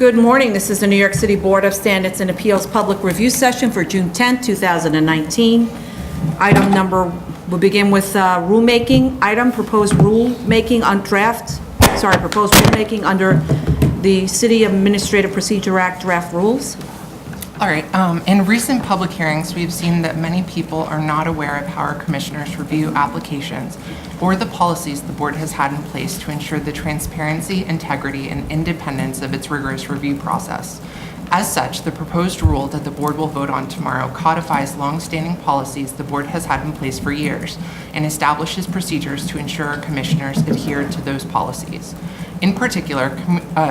Good morning. This is the New York City Board of Standards and Appeals Public Review Session for June 10, 2019. Item number, we'll begin with rulemaking item, proposed rulemaking under the City Administrative Procedure Act draft rules. All right, in recent public hearings, we've seen that many people are not aware of how our commissioners review applications or the policies the board has had in place to ensure the transparency, integrity, and independence of its rigorous review process. As such, the proposed rule that the board will vote on tomorrow codifies long-standing policies the board has had in place for years and establishes procedures to ensure our commissioners adhere to those policies. In particular,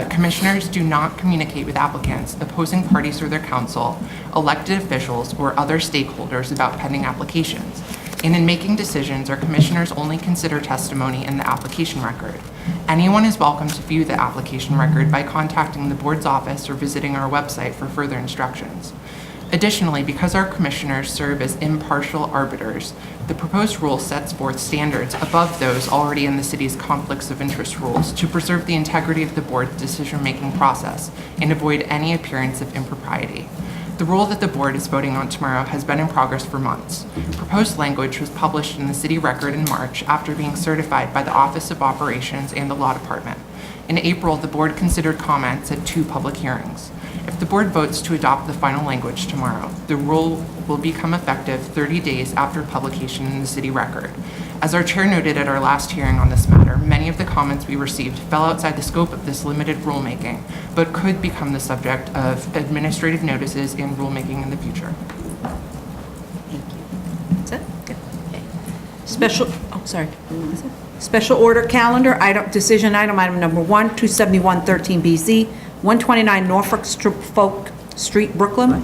commissioners do not communicate with applicants, opposing parties or their counsel, elected officials, or other stakeholders about pending applications. And in making decisions, our commissioners only consider testimony in the application record. Anyone is welcome to view the application record by contacting the board's office or visiting our website for further instructions. Additionally, because our commissioners serve as impartial arbiters, the proposed rule sets forth standards above those already in the city's conflicts of interest rules to preserve the integrity of the board's decision-making process and avoid any appearance of impropriety. The rule that the board is voting on tomorrow has been in progress for months. Proposed language was published in the city record in March after being certified by the Office of Operations and the Law Department. In April, the board considered comments at 2 public hearings. If the board votes to adopt the final language tomorrow, the rule will become effective 30 days after publication in the city record. As our chair noted at our last hearing on this matter, many of the comments we received fell outside the scope of this limited rulemaking, but could become the subject of administrative notices and rulemaking in the future. Thank you. That's it? Good. Okay. Special order calendar, decision item number 1, 27113BZ, 129 Norfolk Street, Brooklyn.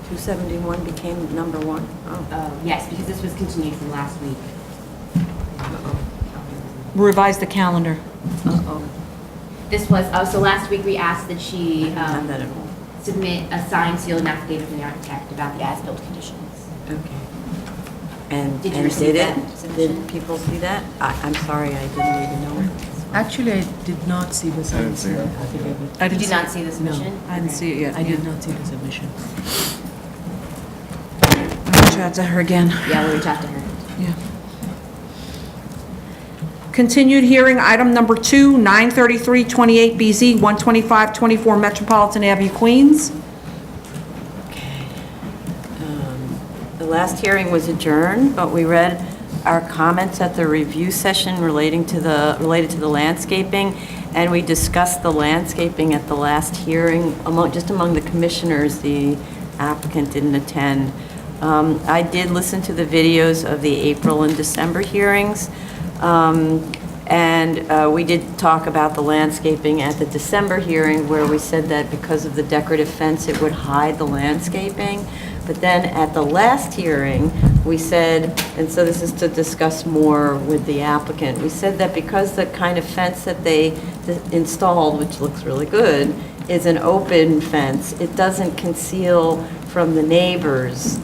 271 became number 1? Oh. Yes, because this was continued from last week. Revise the calendar. This was, so last week we asked that she Not that at all. submit a signed, sealed, and affidavit from the architect about the as-built conditions. Okay. And Did you and receive did that it? submission? Did people see that? I'm sorry, I didn't even know. Actually, I did not see the science affidavit. I You didn't did not see the submission? I didn't see it yet. I did not see the submission. I'll reach out to her again. Yeah, we'll reach out to her. Yeah. Continued hearing, item number 2, 93328BZ, 12524 Metropolitan Avenue, Queens. Okay. The last hearing was adjourned, but we read our comments at the review session related to the landscaping, and we discussed the landscaping at the last hearing among the commissioners. The applicant didn't attend. I did listen to the videos of the April and December hearings, and we did talk about the landscaping at the December hearing, where we said that because of the decorative fence, it would hide the landscaping. But then at the last hearing, we said, and so this is to discuss more with the applicant, we said that because the kind of fence that they installed, which looks really good, is an open fence, it doesn't conceal from the neighbors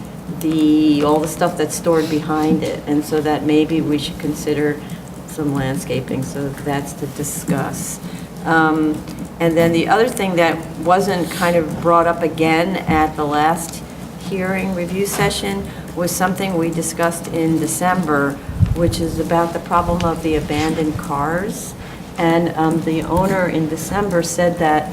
all the stuff that's stored behind it. And so that maybe we should consider some landscaping, so that's to discuss. And then the other thing that wasn't kind of brought up again at the last hearing review session was something we discussed in December, which is about the problem of the abandoned cars. And the owner in December said that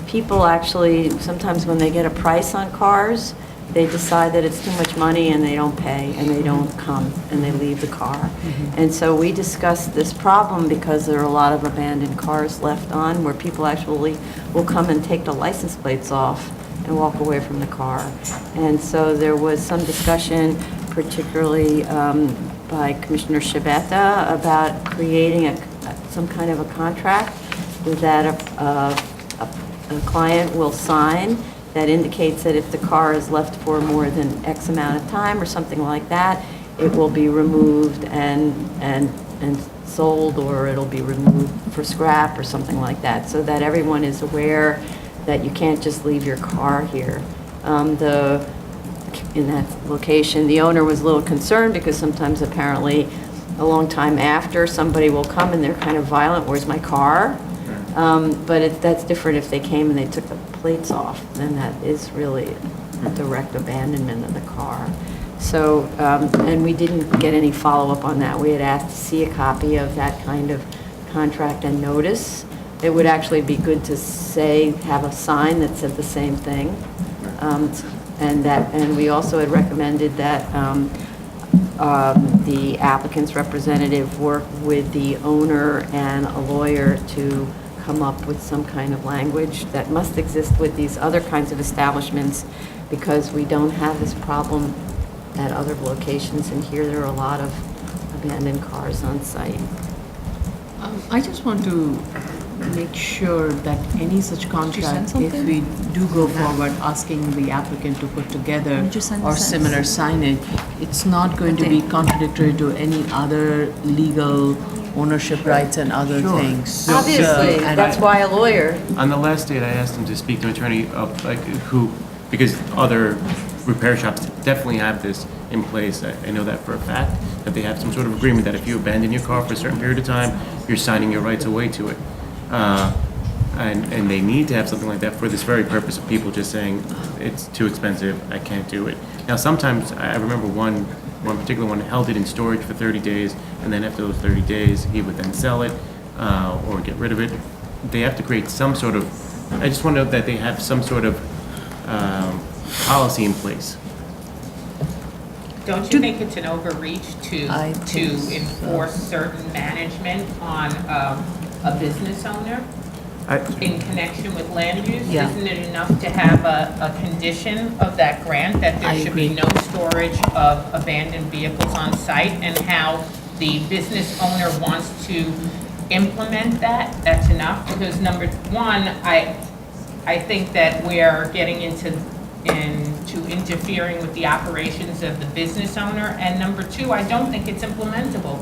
people actually, sometimes when they get a price on cars, they decide that it's too much money and they don't pay and they don't come and they leave the car. Mm-hmm. And so we discussed this problem because there are a lot of abandoned cars left on where people actually will come and take the license plates off and walk away from the car. And so there was some discussion, particularly by Commissioner Shabeta, about creating some kind of a contract that a client will sign that indicates that if the car is left for more than X amount of time or something like that, it will be removed and sold, or it'll be removed for scrap or something like that, so that everyone is aware that you can't just leave your car here. In that location, the owner was a little concerned because sometimes apparently a long time after, somebody will come and they're kind of violent, where's my car? But that's different if they came and they took the plates off, then that is really a direct abandonment of the car. So, and we didn't get any follow-up on that. We had asked to see a copy of that kind of contract and notice. It would actually be good to say, have a sign that said the same thing. And we also had recommended that the applicant's representative work with the owner and a lawyer to come up with some kind of language that must exist with these other kinds of establishments, because we don't have this problem at other locations, and here there are a lot of abandoned cars on site. I just want to make sure that any such send contract, if something? we do go forward asking the applicant to put together Did you send or this? similar signage, it's not going to be contradictory to any other legal ownership rights and other Sure. things. Obviously, and that's why a lawyer. On the last date, I asked him to speak to an attorney of, like, who, because other repair shops definitely have this in place. I know that for a fact, that they have some sort of agreement that if you abandon your car for a certain period of time, you're signing your rights away to it. And they need to have something like that for this very purpose of people just saying, it's too expensive, I can't do it. Now, sometimes, I remember one particular one held it in storage for 30 days, and then after those 30 days, he would then sell it, or get rid of it. They have to create some sort of, I just want to know that they have some sort of, policy in place. Don't you think it's an overreach I to think so. enforce certain management on a business owner in connection with land use? Yeah. Isn't it enough to have a condition of that grant that there I should be agree. no storage of abandoned vehicles on site, and how the business owner wants to implement that? That's enough, because number one, I think that we're getting into interfering with the operations of the business owner. And number two, I don't think it's implementable,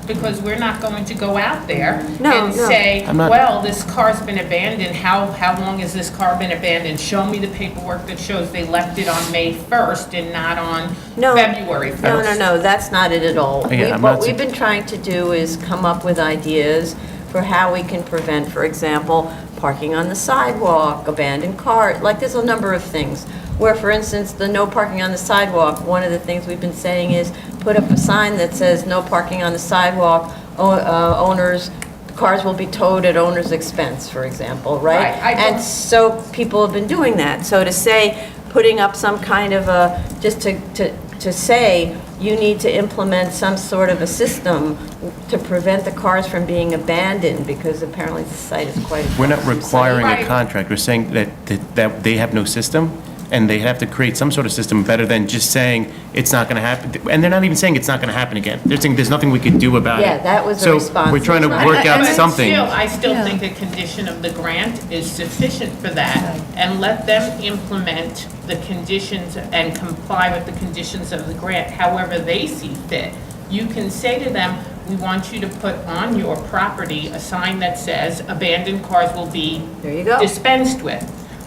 because we're not going to go out there No, and no. say, I'm not- well, this car's been abandoned, how long has this car been abandoned? Show me the paperwork that shows they left it on May 1st and not on No. February 1st. No, that's not it at all. Yeah, I'm What not we've been trying to do is come up with ideas for how we can prevent, for example, parking on the sidewalk, abandoned cars, like there's a number of things. Where, for instance, the no parking on the sidewalk, one of the things we've been saying is put up a sign that says no parking on the sidewalk, owners, cars will be towed at owner's expense, for example, right? Right, I don't- And so people have been doing that. So to say, putting up some kind of a, just to say, you need to implement some sort of a system to prevent the cars from being abandoned, because apparently the site is quite. We're not requiring a Right. contract, we're saying that they have no system, and they have to create some sort of system better than just saying it's not gonna happen. And they're not even saying it's not gonna happen again. They're saying there's nothing we can do about it. Yeah, that was the response. So we're trying to work out But something. I still think a condition of the grant is sufficient for that, and let them implement the conditions and comply with the conditions of the grant however they see fit. You can say to them, we want you to put on your property a sign that says abandoned cars will be There you go. dispensed with.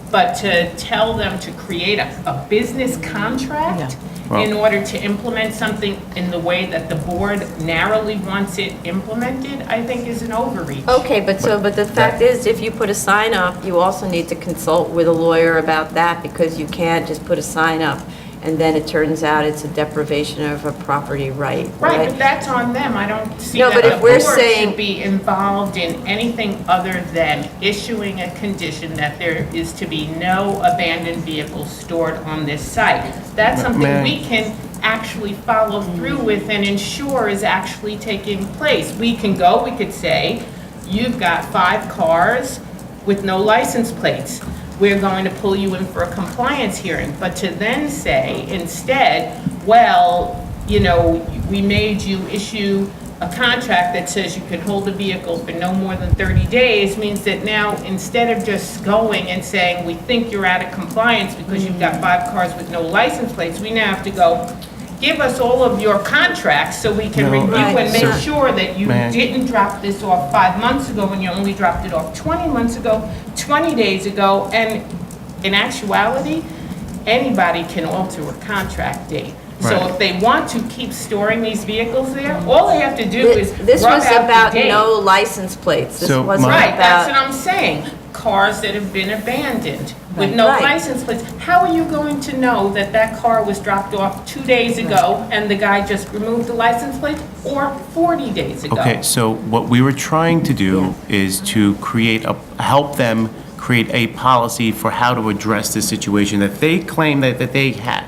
But to tell them to create a business contract in order to implement something in the way that the board narrowly wants it implemented, I think is an overreach. Okay, but the fact is, if you put a sign up, you also need to consult with a lawyer about that, because you can't just put a sign up and then it turns out it's a deprivation of a property right. Right, but that's on them. I don't see No, that but the if we're board saying- should be involved in anything other than issuing a condition that there is to be no abandoned vehicles stored on this site. That's May I- something we can actually follow through with and ensure is actually taking place. We could say, you've got 5 cars with no license plates. We're going to pull you in for a compliance hearing. But to then say instead, well, you know, we made you issue a contract that says you can hold a vehicle for no more than 30 days, means that now, instead of just going and saying, we think you're out of compliance because you've got 5 cars with no license plates, we now have to go, give us all of your contracts so we can No. review and Right. make So- sure that you Man. didn't drop this off 5 months ago when you only dropped it off 20 months ago, 20 days ago, and in actuality, anybody can alter a contract date. So Right. if they want to keep storing these vehicles there, all they have to do is This rub was out about the date. no license plates. This So wasn't my- Right, that's what about, I'm saying. Cars that have been abandoned with no Right. license plates. How are you going to know that that car was dropped off 2 days ago and the guy just removed the license plate, or 40 days ago? Okay, so what we were trying to do is to help them create a policy for how to address this situation that they claim that they have.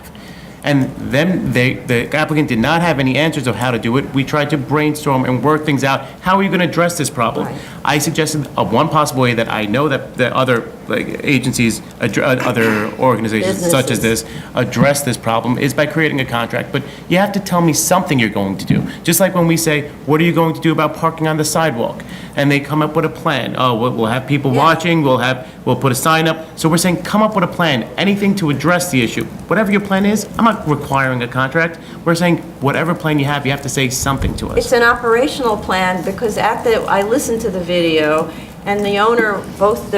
And then the applicant did not have any answers of how to do it. We tried to brainstorm and work things out. How are you going to address this problem? Right. I suggested one possible way that I know that the other agencies, other organizations such as this, address this problem is by creating a contract. But you have to tell me something you're going to do. Just like when we say, what are you going to do about parking on the sidewalk? And they come up with a plan. Oh, we'll have people watching, we'll put a sign up. So we're saying, come up with a plan, anything to address the issue. Whatever your plan is, I'm not requiring a contract. We're saying, whatever plan you have to say something to us. it's an operational plan, because I listened to the video, and the owner, both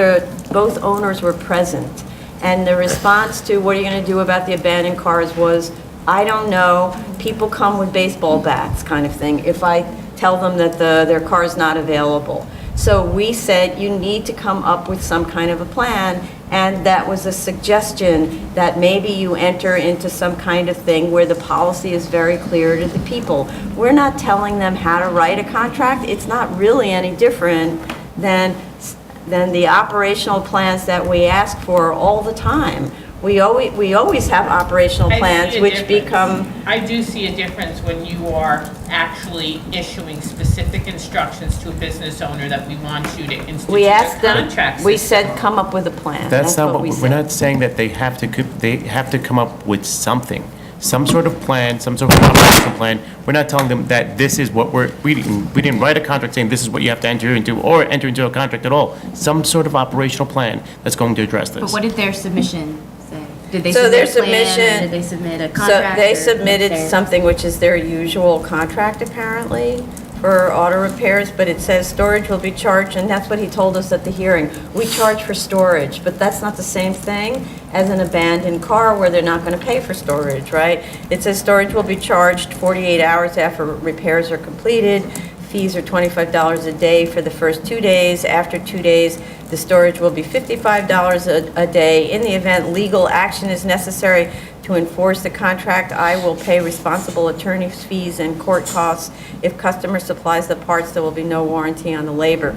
owners were present. And the response to, what are you going to do about the abandoned cars, was, I don't know, people come with baseball bats, kind of thing, if I tell them that their car's not available. So we said, you need to come up with some kind of a plan, and that was a suggestion that maybe you enter into some kind of thing where the policy is very clear to the people. We're not telling them how to write a contract. It's not really any different than the operational plans that we ask for all the time. We always have operational I see plans a which difference. become, I do see a difference when you are actually issuing specific instructions to a business owner that we want you to institute we a asked contract them, we system. said, come up with a plan. That's not what what, we we're said. not saying that they have to come up with something, some sort of plan, some sort of operational plan. We're not telling them that this is what we didn't write a contract saying this is what you have to enter into, or enter into a contract at all. Some sort of operational plan that's going to address this. But what did their submission say? Did they So submit their a plan, or submission- did they submit a So contract? they or submitted their- something which is their usual contract, apparently, for auto repairs, but it says storage will be charged, and that's what he told us at the hearing. We charge for storage, but that's not the same thing as an abandoned car where they're not going to pay for storage, right? It says storage will be charged 48 hours after repairs are completed. Fees are $25 a day for the first 2 days. After 2 days, the storage will be $55 a day. In the event legal action is necessary to enforce the contract, I will pay responsible attorney's fees and court costs. If customer supplies the parts, there will be no warranty on the labor.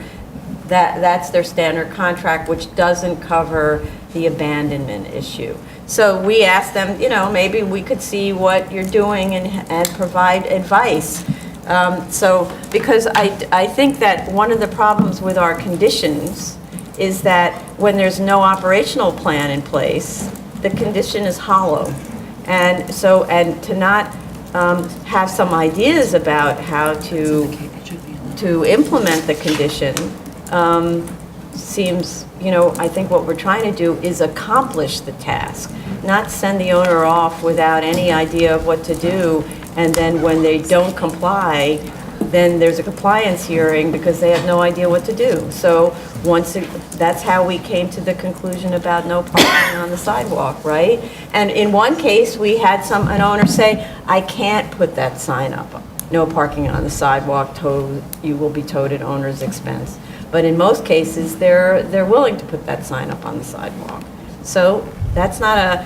That's their standard contract, which doesn't cover the abandonment issue. So we asked them, maybe we could see what you're doing and provide advice. Because I think that one of the problems with our conditions is that when there's no operational plan in place, the condition is hollow. And to not have some ideas about how to implement the condition seems, I think what we're trying to do is accomplish the task, not send the owner off without any idea of what to do, and then when they don't comply, then there's a compliance hearing because they have no idea what to do. So that's how we came to the conclusion about no parking on the sidewalk, right? And in one case, we had an owner say, I can't put that sign up, no parking on the sidewalk, you will be towed at owner's expense. But in most cases, they're willing to put that sign up on the sidewalk. So that's not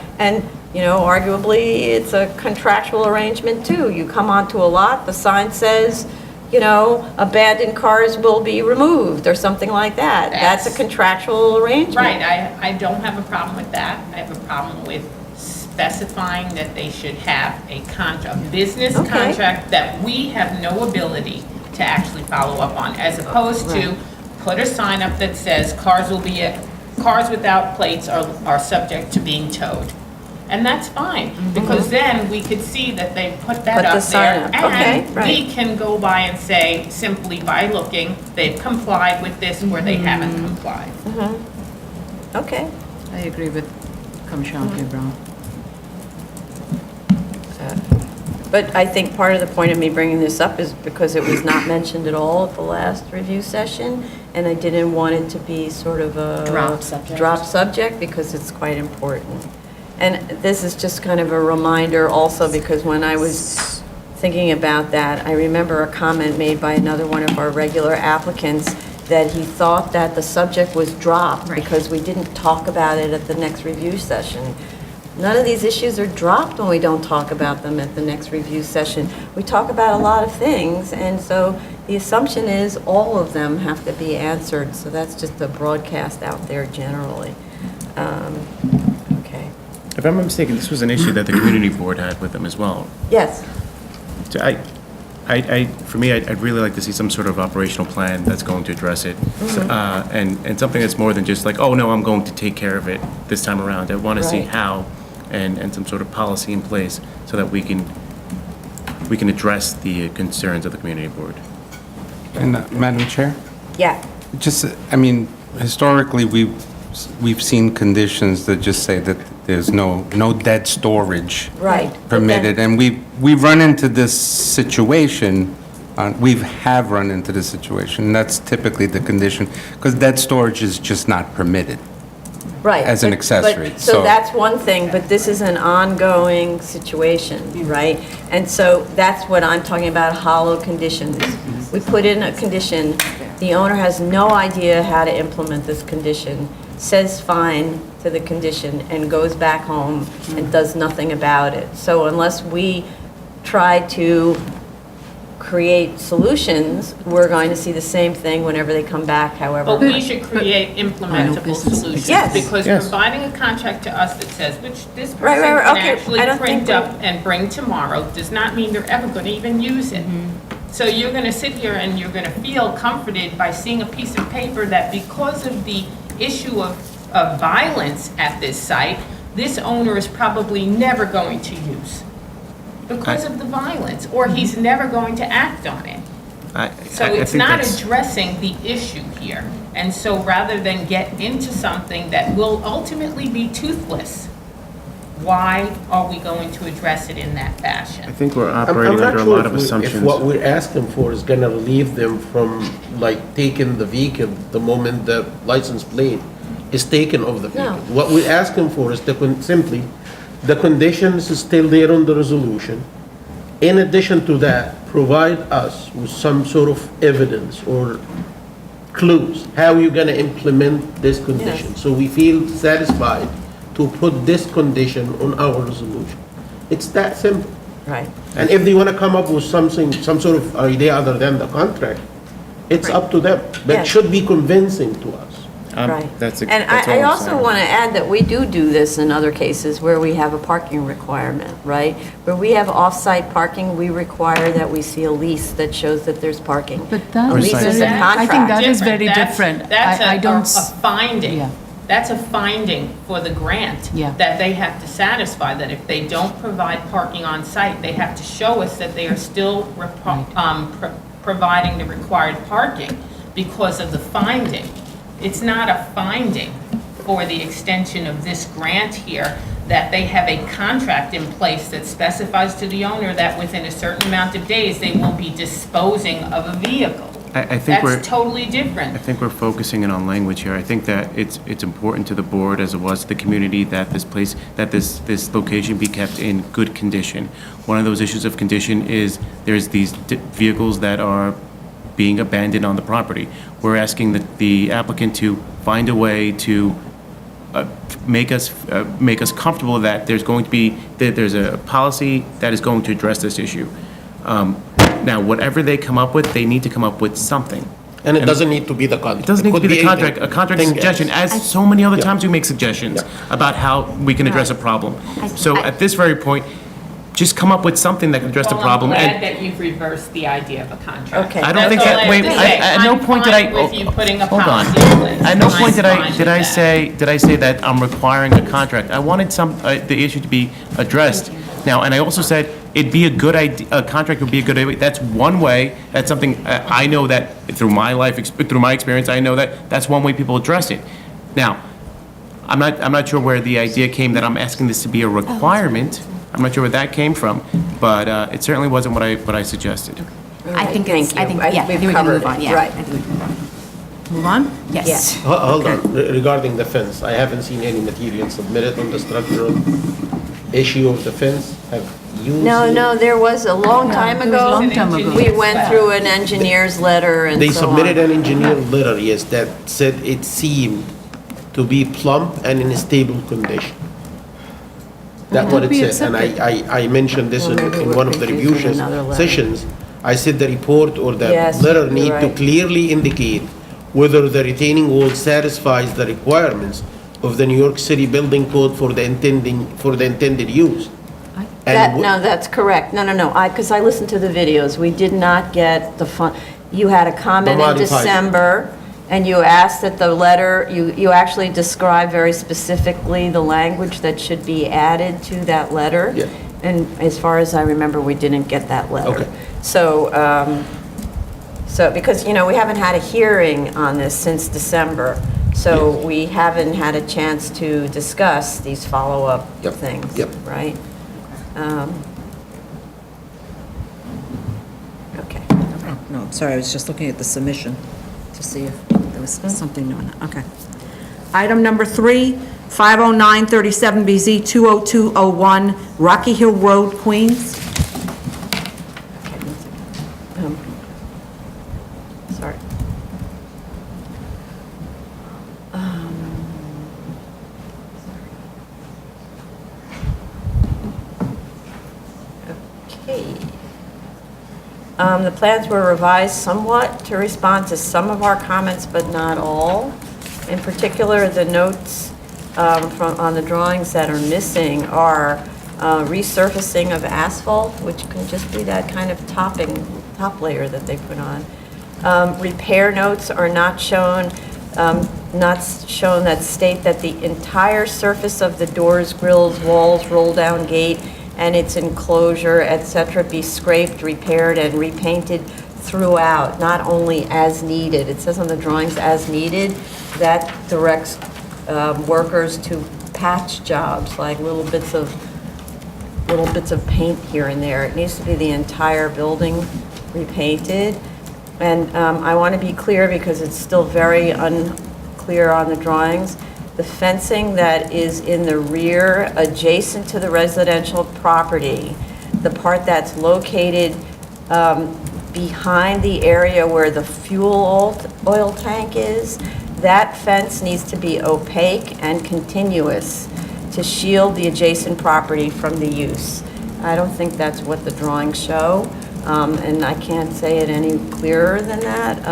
arguably, it's a contractual arrangement too. You come onto a lot, the sign says, abandoned cars will be removed, or something like that. That's a contractual arrangement. Right, I don't have a problem with that. I have a problem with specifying that they should have a business Okay. contract that we have no ability to actually follow up on, as opposed to put a sign up that says cars without plates are subject to being towed. And that's fine, because then we could see that they put that Put the up sign there. up. Okay, And right. we can go by and say, simply by looking, they've complied with this or they haven't complied. Okay. I agree with Commissioner Brown. But I think part of the point of me bringing this up is because it was not mentioned at all at the last review session, and I didn't want it to be sort of a Drop subject. drop subject, because it's quite important. And this is just kind of a reminder also, because when I was thinking about that, I remember a comment made by another one of our regular applicants that he thought that the subject was dropped because we didn't talk about it at the next review session. None of these issues are dropped when we don't talk about them at the next review session. We talk about a lot of things, and so the assumption is all of them have to be answered. So that's just a broadcast out there generally. Okay. If I'm not mistaken, this was an issue that the community board had with them as well. Yes. So for me, I'd really like to see some sort of operational plan that's going to address it. And something that's more than just like, oh, no, I'm going to take care of it this time around. I want to see Right. how and some sort of policy in place so that we can address the concerns of the community board. And Madam Chair, Yeah. just, I mean, historically, we've seen conditions that just say that there's no dead storage Right. permitted, and we've run into this situation, we have run into this situation, and that's typically the condition, because dead storage is just not permitted. Right. As an but- accessory, So so- that's one thing, but this is an ongoing situation, right? And so that's what I'm talking about, hollow conditions. We put in a condition, the owner has no idea how to implement this condition, says fine to the condition, and goes back home and does nothing about it. So unless we try to create solutions, we're going to see the same thing whenever they come back, however. But we should create implementable business solutions. Yes. Because Yes. providing a contract to us that says, which this Right, person right, can okay. actually I don't think print up and bring tomorrow, does not mean they're ever going to even use it. So you're going to sit here and you're going to feel comforted by seeing a piece of paper that because of the issue of violence at this site, this owner is probably never going to use because of the violence, or he's never going to act on it. So it's think not that's- addressing the issue here. And so rather than get into something that will ultimately be toothless, why are we going to address it in that fashion? I think we're I'm operating not under a sure lot of if assumptions. what we're asking for is gonna relieve them from, like, taking the vehicle the moment the license plate is taken off the vehicle. No. What we're asking for is simply, the conditions is still there on the resolution. In addition to that, provide us with some sort of evidence or clues, how you're gonna implement this condition. So we feel satisfied to put this condition on our resolution. It's that simple. Right. And if they want to come up with something, some sort of idea other than the contract, it's up to them. But Yeah. it should be convincing to us. Right. That's And all I I'm also saying. want to add that we do this in other cases where we have a parking requirement, right? Where we have off-site parking, we require that we see a lease that shows that there's parking. But that A lease is is a very- I contract. think that is very different. That's I don't a finding. Yeah. That's a finding for the grant. Yeah. That they have to satisfy, that if they don't provide parking on site, they have to show us that they are still providing the required parking because of the finding. It's not a finding for the extension of this grant here, that they have a contract in place that specifies to the owner that within a certain amount of days, they will be disposing of a vehicle. I think we're. That's totally different. I think we're focusing in on language here. I think that it's important to the board, as it was to the community, that this location be kept in good condition. One of those issues of condition is there's these vehicles that are being abandoned on the property. We're asking the applicant to find a way to make us comfortable that there's a policy that is going to address this issue. Now, whatever they come up with, they need to come up with something. And it doesn't need to be the contract. It doesn't need to could be the anything. contract. A contract is a Thing suggestion, else. as so many other Yeah. times we make suggestions Yeah. about how we can address a problem. So at this very point, just come up with something that can address the Well, problem. I'm glad And that you've reversed the idea of a contract. Okay. I don't think That's all that, I have wait, to say. at no point did I. I'm fine with you putting a hold on. policy in place. At no I'm point did fine I with that. say that I'm requiring a contract. I wanted the issue to be addressed. Now, and I also said it'd be a good idea, a contract would be a good idea. That's one way, that's something, I know that through my life, through my experience, I know that that's one way people address it. Now, I'm not sure where the idea came that I'm asking this to be a requirement. I'm not sure where that came from, but it certainly wasn't what I suggested. I think Thank it's, I you. think, I yeah, I think think we we've can move covered on, it. yeah. Right. I think we can move on. Move on? Yes. Hold on, regarding the fence, I haven't seen any material submitted on the structural issue of the fence. Have you No, seen? no, there was a long time It was a ago. long time ago. We went through an engineer's letter and They so on. submitted an engineer letter, yes, that said it seemed to be plump and in a stable condition. That's what it We said, and I mentioned this Well, maybe in we're one of the review confusing another letter. sessions. I said the report or the Yes, letter you're need to right. clearly indicate whether the retaining wall satisfies the requirements of the New York City Building Code for the intended use. That, And no, that's correct. No, because I listened to the videos. We did not get the you had a comment in modified. December, and you asked that the letter, you actually described very specifically the language that should be added to that letter. Yeah. And as far as I remember, we didn't get that letter. Okay. So, because, we haven't had a hearing on this since December, so we haven't had a chance to discuss these follow-up Yep, things, yep. right? Okay. Oh, no, I'm sorry, I was just looking at the submission to see if there was something new on that. Okay. Item number 3, 50937BZ 20201, Rocky Hill Road, Queens. Sorry. Okay. The plans were revised somewhat to respond to some of our comments, but not all. In particular, the notes on the drawings that are missing are resurfacing of asphalt, which can just be that kind of top layer that they put on. Repair notes are not shown that state that the entire surface of the doors, grills, walls, roll-down gate, and its enclosure, et cetera, be scraped, repaired, and repainted throughout, not only as needed. It says on the drawings as needed. That directs workers to patch jobs, like little bits of paint here and there. It needs to be the entire building repainted. And I want to be clear because it's still very unclear on the drawings. The fencing that is in the rear adjacent to the residential property, the part that's located behind the area where the fuel oil tank is, that fence needs to be opaque and continuous to shield the adjacent property from the use. I don't think that's what the drawings show, and I can't say it any clearer than that.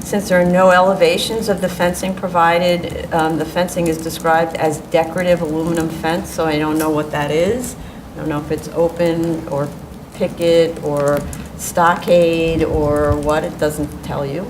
Since there are no elevations of the fencing provided, the fencing is described as decorative aluminum fence, so I don't know what that is. I don't know if it's open or picket or stockade or what, it doesn't tell you.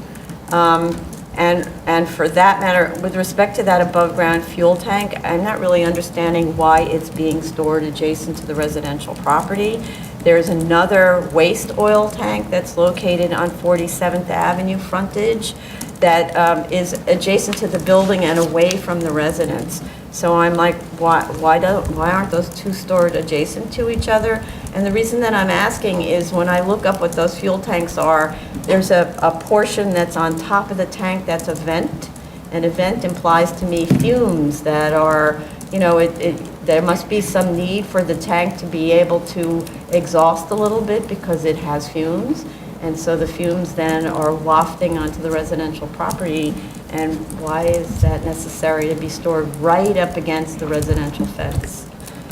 And for that matter, with respect to that above-ground fuel tank, I'm not really understanding why it's being stored adjacent to the residential property. There's another waste oil tank that's located on 47th Avenue frontage that is adjacent to the building and away from the residence. So I'm like, why aren't those two stored adjacent to each other? And the reason that I'm asking is when I look up what those fuel tanks are, there's a portion that's on top of the tank that's a vent. An vent implies to me fumes that are, there must be some need for the tank to be able to exhaust a little bit because it has fumes. And so the fumes then are wafting onto the residential property. And why is that necessary to be stored right up against the residential fence?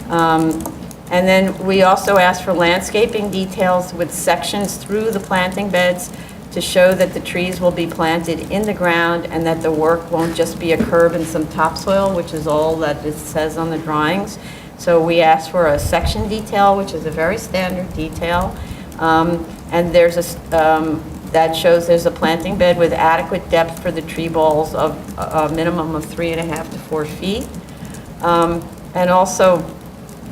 And then we also asked for landscaping details with sections through the planting beds to show that the trees will be planted in the ground and that the work won't just be a curb and some topsoil, which is all that it says on the drawings. So we asked for a section detail, which is a very standard detail. And there's that shows there's a planting bed with adequate depth for the tree balls of a minimum of 3.5 to 4 feet. And also,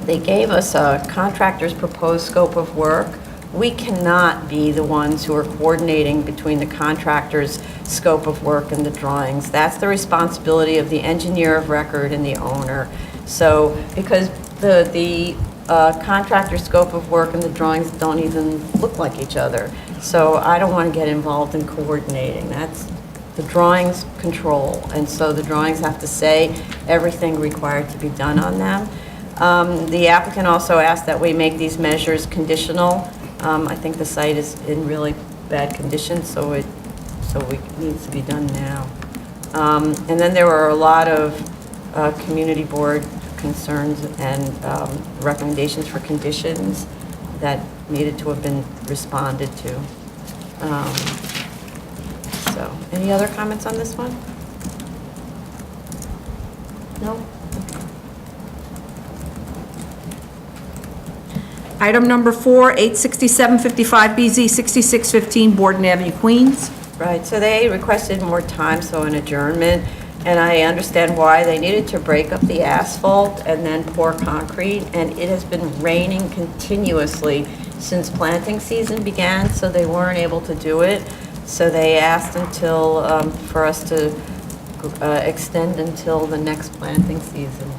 they gave us a contractor's proposed scope of work. We cannot be the ones who are coordinating between the contractor's scope of work and the drawings. That's the responsibility of the engineer of record and the owner. So, because the contractor's scope of work and the drawings don't even look like each other. So I don't want to get involved in coordinating. the drawings control, and so the drawings have to say everything required to be done on them. The applicant also asked that we make these measures conditional. I think the site is in really bad condition, so it needs to be done now. And then there were a lot of community board concerns and recommendations for conditions that needed to have been responded to. So, any other comments on this one? No? Item number 4, 86755BZ, 6615 Borden Avenue, Queens. Right, so they requested more time, so an adjournment, and I understand why. They needed to break up the asphalt and then pour concrete, and it has been raining continuously since planting season began, so they weren't able to do it. So they asked for us to extend until the next planting season.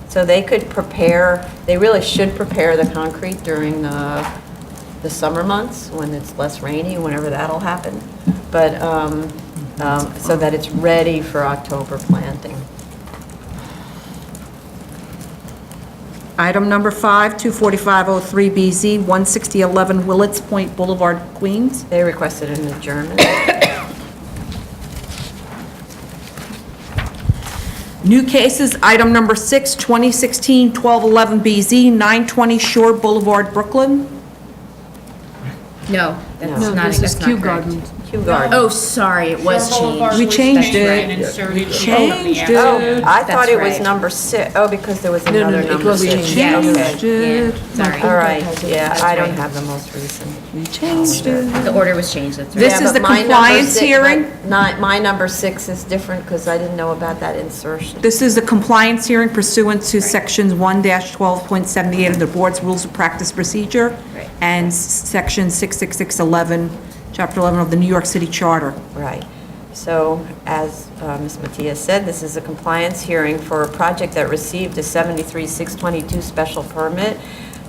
So they could prepare, they really should prepare the concrete during the summer months when it's less rainy, whenever that'll happen. But, so that it's ready for October planting. Item number 5, 24503BZ, 16011 Willets Point Boulevard, Queens. They requested an adjournment. New cases, item number 6, 2016-1211BZ, 920 Shore Boulevard, Brooklyn. No, that's No, not, This is that's Kew not correct. Gardens. Kew Garden. Oh, sorry, it was Shore Boulevard changed. We was changed changed it. and inserted Changed in front of the it. Oh, I thought it was right. number 6. Oh, because there was no, another it number was 6. changed. Yeah, Changed it. yeah, sorry. All right, yeah, That's I don't right. have the most recent. We changed it. The order was changed, that's right. This Yeah, is but the my number compliance 6 hearing? My number 6 is different because I didn't know about that insertion. This is a compliance hearing pursuant to sections 1-12.78 of the board's rules of practice procedure Right. and section 66611, chapter 11 of the New York City Charter. Right. So, as Ms. Matias said, this is a compliance hearing for a project that received a 73-622 special permit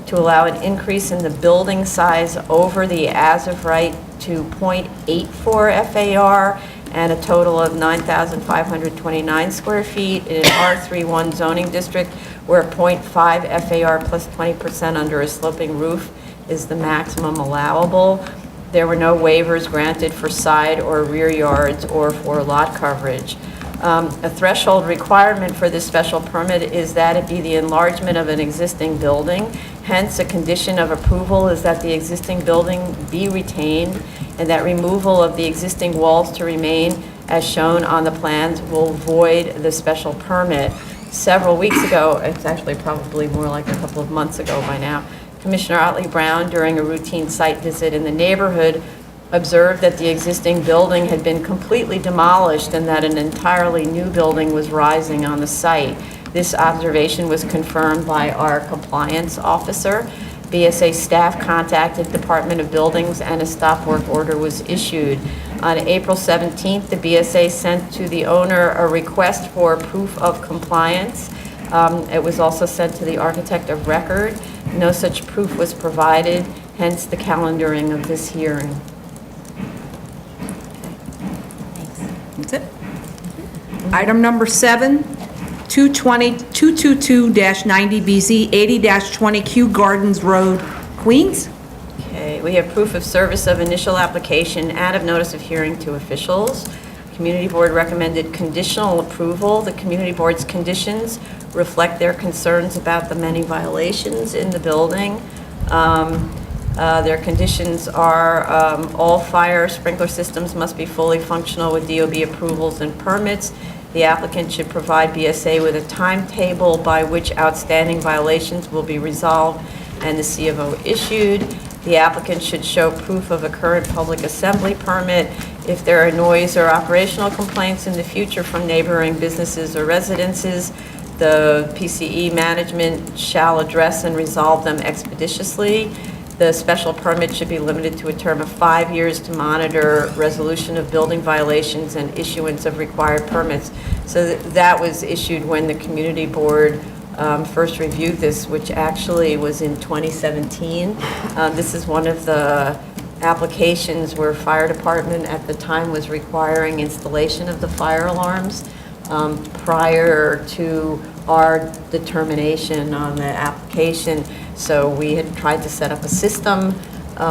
to allow an increase in the building size over the as-of-right to .84 FAR and a total of 9,529 square feet in an R31 zoning district where .5 FAR plus 20% under a sloping roof is the maximum allowable. There were no waivers granted for side or rear yards or for lot coverage. A threshold requirement for this special permit is that it be the enlargement of an existing building. Hence, a condition of approval is that the existing building be retained and that removal of the existing walls to remain as shown on the plans will void the special permit. Several weeks ago, it's actually probably more like a couple of months ago by now, Commissioner Otley Brown, during a routine site visit in the neighborhood, observed that the existing building had been completely demolished and that an entirely new building was rising on the site. This observation was confirmed by our compliance officer. BSA staff contacted Department of Buildings and a stop work order was issued. On April 17th, the BSA sent to the owner a request for proof of compliance. It was also sent to the architect of record. No such proof was provided, hence the calendaring of this hearing. That's it. Item number 7, 222-90BZ, 80-20 Kew Gardens Road, Queens. Okay, we have proof of service of initial application and of notice of hearing to officials. Community Board recommended conditional approval. The Community Board's conditions reflect their concerns about the many violations in the building. Their conditions are all fire sprinkler systems must be fully functional with DOB approvals and permits. The applicant should provide BSA with a timetable by which outstanding violations will be resolved and the C of O issued. The applicant should show proof of a current public assembly permit. If there are noise or operational complaints in the future from neighboring businesses or residences, the PCE management shall address and resolve them expeditiously. The special permit should be limited to a term of 5 years to monitor resolution of building violations and issuance of required permits. So that was issued when the Community Board first reviewed this, which actually was in 2017. This is one of the applications where fire department at the time was requiring installation of the fire alarms prior to our determination on the application. So we had tried to set up a system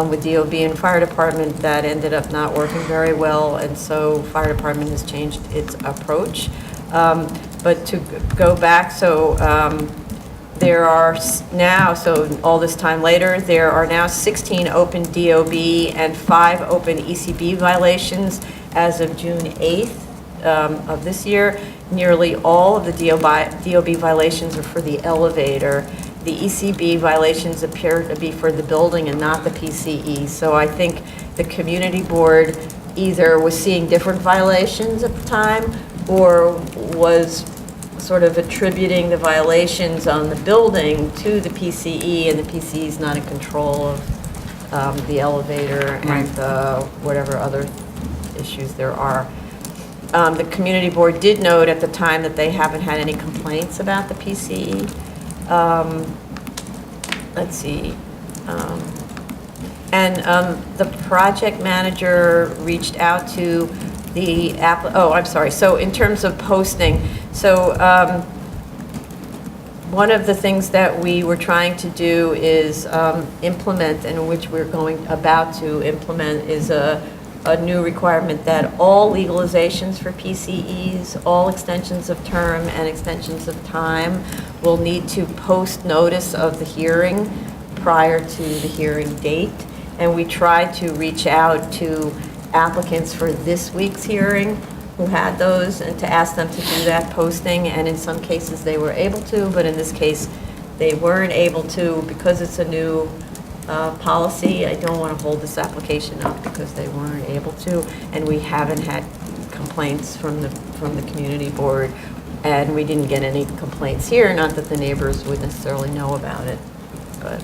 with DOB and fire department that ended up not working very well, and so fire department has changed its approach. But to go back, so there are now, so all this time later, there are now 16 open DOB and 5 open ECB violations as of June 8th of this year. Nearly all of the DOB violations are for the elevator. The ECB violations appear to be for the building and not the PCE. So I think the community board either was seeing different violations at the time or was sort of attributing the violations on the building to the PCE, and the PCE is not in control of the elevator and whatever other issues there are. The community board did note at the time that they haven't had any complaints about the PCE. Let's see. The project manager reached out to the I'm sorry. So in terms of posting, so one of the things that we were trying to do is implement, and which we're about to implement, is a new requirement that all legalizations for PCEs, all extensions of term and extensions of time will need to post notice of the hearing prior to the hearing date. And we tried to reach out to applicants for this week's hearing who had those and to ask them to do that posting. And in some cases they were able to, but in this case they weren't able to because it's a new policy. I don't want to hold this application up because they weren't able to, and we haven't had complaints from the community board, and we didn't get any complaints here. Not that the neighbors would necessarily know about it, but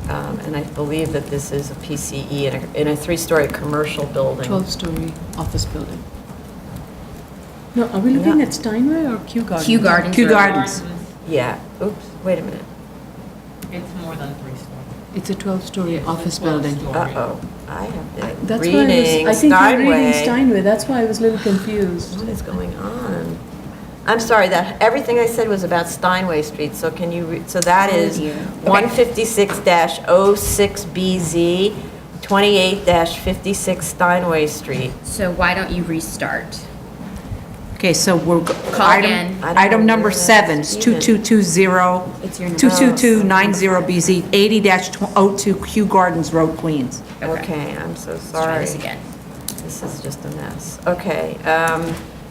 and I believe that this is a PCE in a 3-story commercial building. 12-story office building. No, are we looking at Steinway or Kew Gardens? Kew Gardens. Kew Gardens. Yeah. Oops. Wait a minute. It's more than 3 stories. It's a 12-story office building. Uh-oh. I have been That's reading why I think you're reading Steinway. Steinway. That's why I was a little confused. What is going on? I'm sorry, that everything I said was about Steinway Street, so can you, so that is 156-06BZ, 28-56 Steinway Street. So why don't you restart? Okay, so we're, Call again. item number where 7 is that's even. 2220, It's your number. 22290BZ, 80-02 Kew Gardens Road, Queens. Okay, I'm so Let's try sorry. this again. This is just a mess. Okay,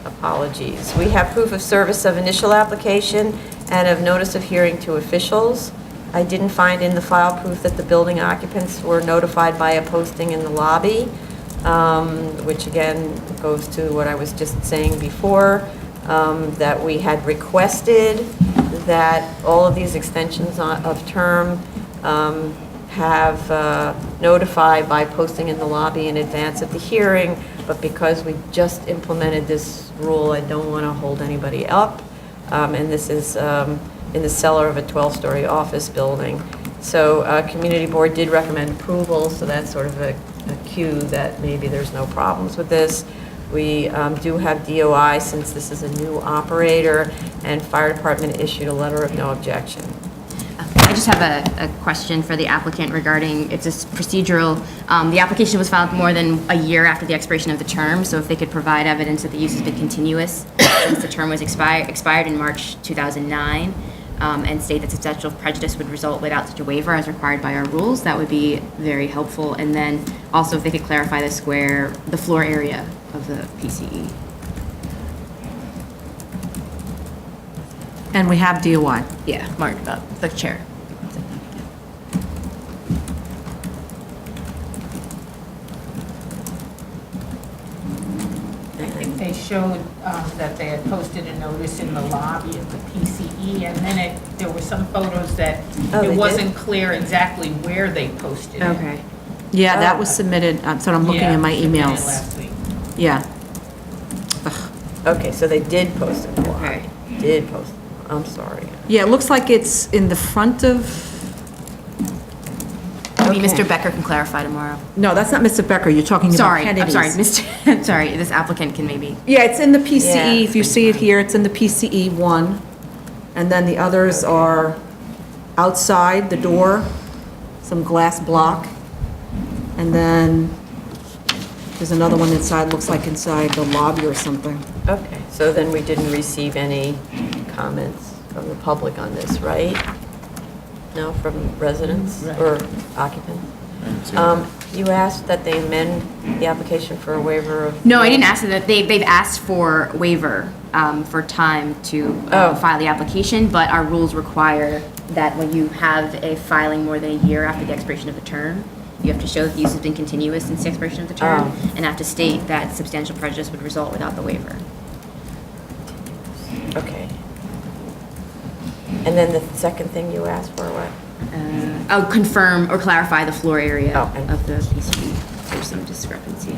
apologies. We have proof of service of initial application and of notice of hearing to officials. I didn't find in the file proof that the building occupants were notified by a posting in the lobby, which again goes to what I was just saying before, that we had requested that all of these extensions of term have notified by posting in the lobby in advance of the hearing, but because we just implemented this rule, I don't want to hold anybody up. And this is in the cellar of a 12-story office building. So community board did recommend approval, so that's sort of a cue that maybe there's no problems with this. We do have DOI since this is a new operator, and fire department issued a letter of no objection. I just have a question for the applicant regarding, it's a procedural, the application was filed more than a year after the expiration of the term, so if they could provide evidence that the use has been continuous since the term was expired in March 2009, and state that substantial prejudice would result without such a waiver as required by our rules, that would be very helpful. And then also if they could clarify the floor area of the PCE. And we have DOI. Yeah, Mark, the chair. I think they showed that they had posted a notice in the lobby of the PCE, and then there were some photos that Oh, they it did? wasn't clear exactly where they posted it. Okay. Yeah, that was submitted, so I'm looking Yeah, at my submitted emails. last week. Yeah. Okay, so they did post it in the lobby. Okay. Did post it. I'm sorry. Yeah, it looks like it's in the front of, Maybe Okay. Mr. Becker can clarify tomorrow. No, that's not Mr. Becker, you're talking about Sorry, Kennedy's. I'm sorry, Mr., sorry, this applicant can maybe. Yeah, it's in the PCE, Yeah. if you see it here, it's in the PCE 1. And then the others are outside the door, some glass block. And then there's another one inside, looks like inside the lobby or something. Okay, so then we didn't receive any comments from the public on this, right? No, from residents or occupants? You asked that they amend the application for a waiver of... No, I didn't ask that. They've asked for waiver for time to Oh. file the application, but our rules require that when you have a filing more than a year after the expiration of the term, you have to show that the use has been continuous since the expiration of the term, Oh. and have to state that substantial prejudice would result without the waiver. Okay. And then the second thing you asked for, what? I'll confirm or clarify the floor area Oh, and- of the PCE. There's some discrepancy.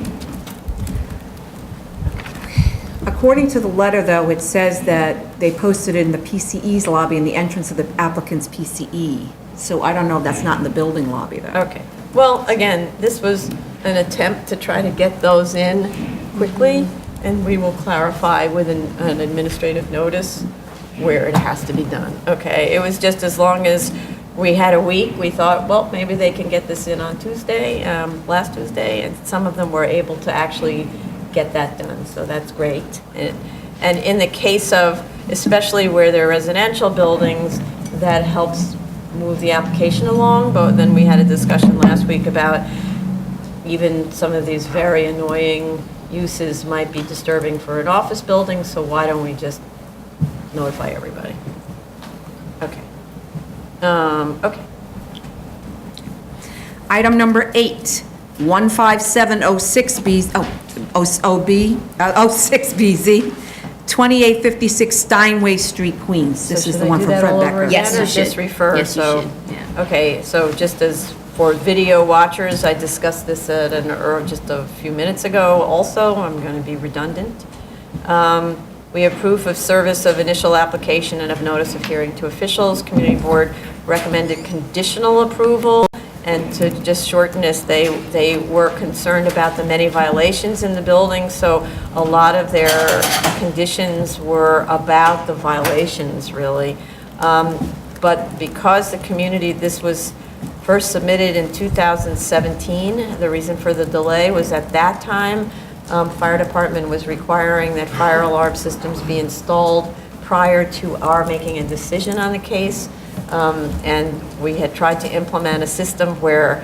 According to the letter, though, it says that they posted it in the PCE's lobby in the entrance of the applicant's PCE. So I don't know, that's not in the building lobby, though. Okay. Well, again, this was an attempt to try to get those in quickly, and we will clarify with an administrative notice where it has to be done. Okay, it was just as long as we had a week, we thought, well, maybe they can get this in on Tuesday, last Tuesday, and some of them were able to actually get that done, so that's great. And in the case of, especially where they're residential buildings, that helps move the application along, but then we had a discussion last week about even some of these very annoying uses might be disturbing for an office building, so why don't we just notify everybody? Okay. Okay. Item number 8, 15706B, 06BZ, 2856 Steinway Street, Queens. This is the one from Fred Becker. Yes, you Or just should. refer, Yes, you so. should, yeah. Okay, so just as for video watchers, I discussed this just a few minutes ago also, I'm going to be redundant. We have proof of service of initial application and of notice of hearing to officials. Community Board recommended conditional approval, and to just shorten this, they were concerned about the many violations in the building, so a lot of their conditions were about the violations, really. But because the community, this was first submitted in 2017, the reason for the delay was at that time, fire department was requiring that fire alarm systems be installed prior to our making a decision on the case. And we had tried to implement a system where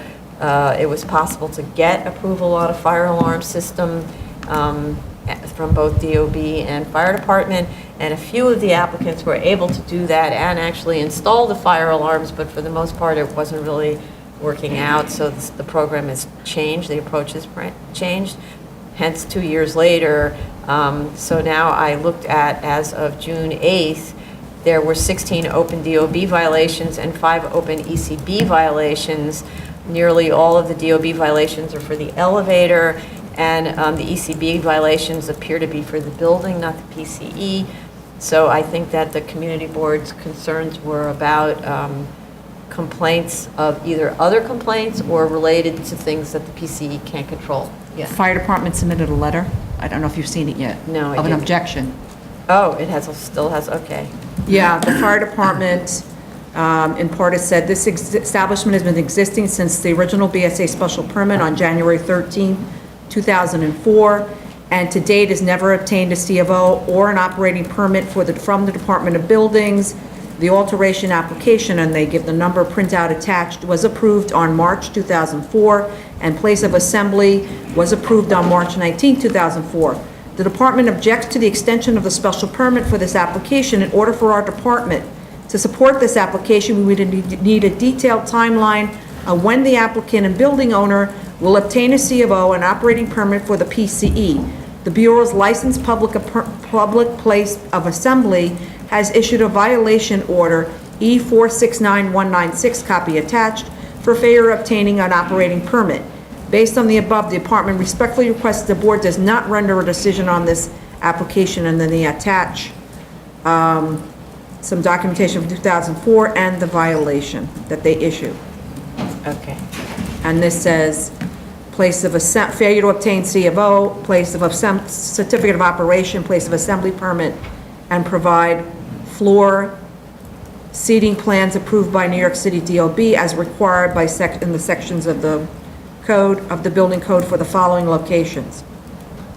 it was possible to get approval on a fire alarm system from both DOB and fire department. And a few of the applicants were able to do that and actually install the fire alarms, but for the most part, it wasn't really working out. So the program has changed, the approach has changed. Hence, 2 years later, so now I looked at, as of June 8th, there were 16 open DOB violations and 5 open ECB violations. Nearly all of the DOB violations are for the elevator, and the ECB violations appear to be for the building, not the PCE. So I think that the community board's concerns were about complaints of either other complaints or related to things that the PCE can't control. Yeah. Fire department submitted a letter. I don't know if you've seen it yet. No, I Of an didn't. objection. Oh, still has, okay. Yeah, the fire department, in part, has said, this establishment has been existing since the original BSA special permit on January 13, 2004, and to date has never obtained a C of O or an operating permit from the Department of Buildings. The alteration application, and they give the number printout attached, was approved on March 2004, and place of assembly was approved on March 19, 2004. The department objects to the extension of the special permit for this application. In order for our department to support this application, we would need a detailed timeline of when the applicant and building owner will obtain a C of O and operating permit for the PCE. The Bureau's licensed public place of assembly has issued a violation order, E469196, copy attached, for failure of obtaining an operating permit. Based on the above, the department respectfully requests the board does not render a decision on this application, and then they attach some documentation from 2004 and the violation that they issued. Okay. And this says, place of failure to obtain C of O, place of certificate of operation, place of assembly permit, and provide floor seating plans approved by New York City DOB as required by in the sections of the code, of the building code for the following locations.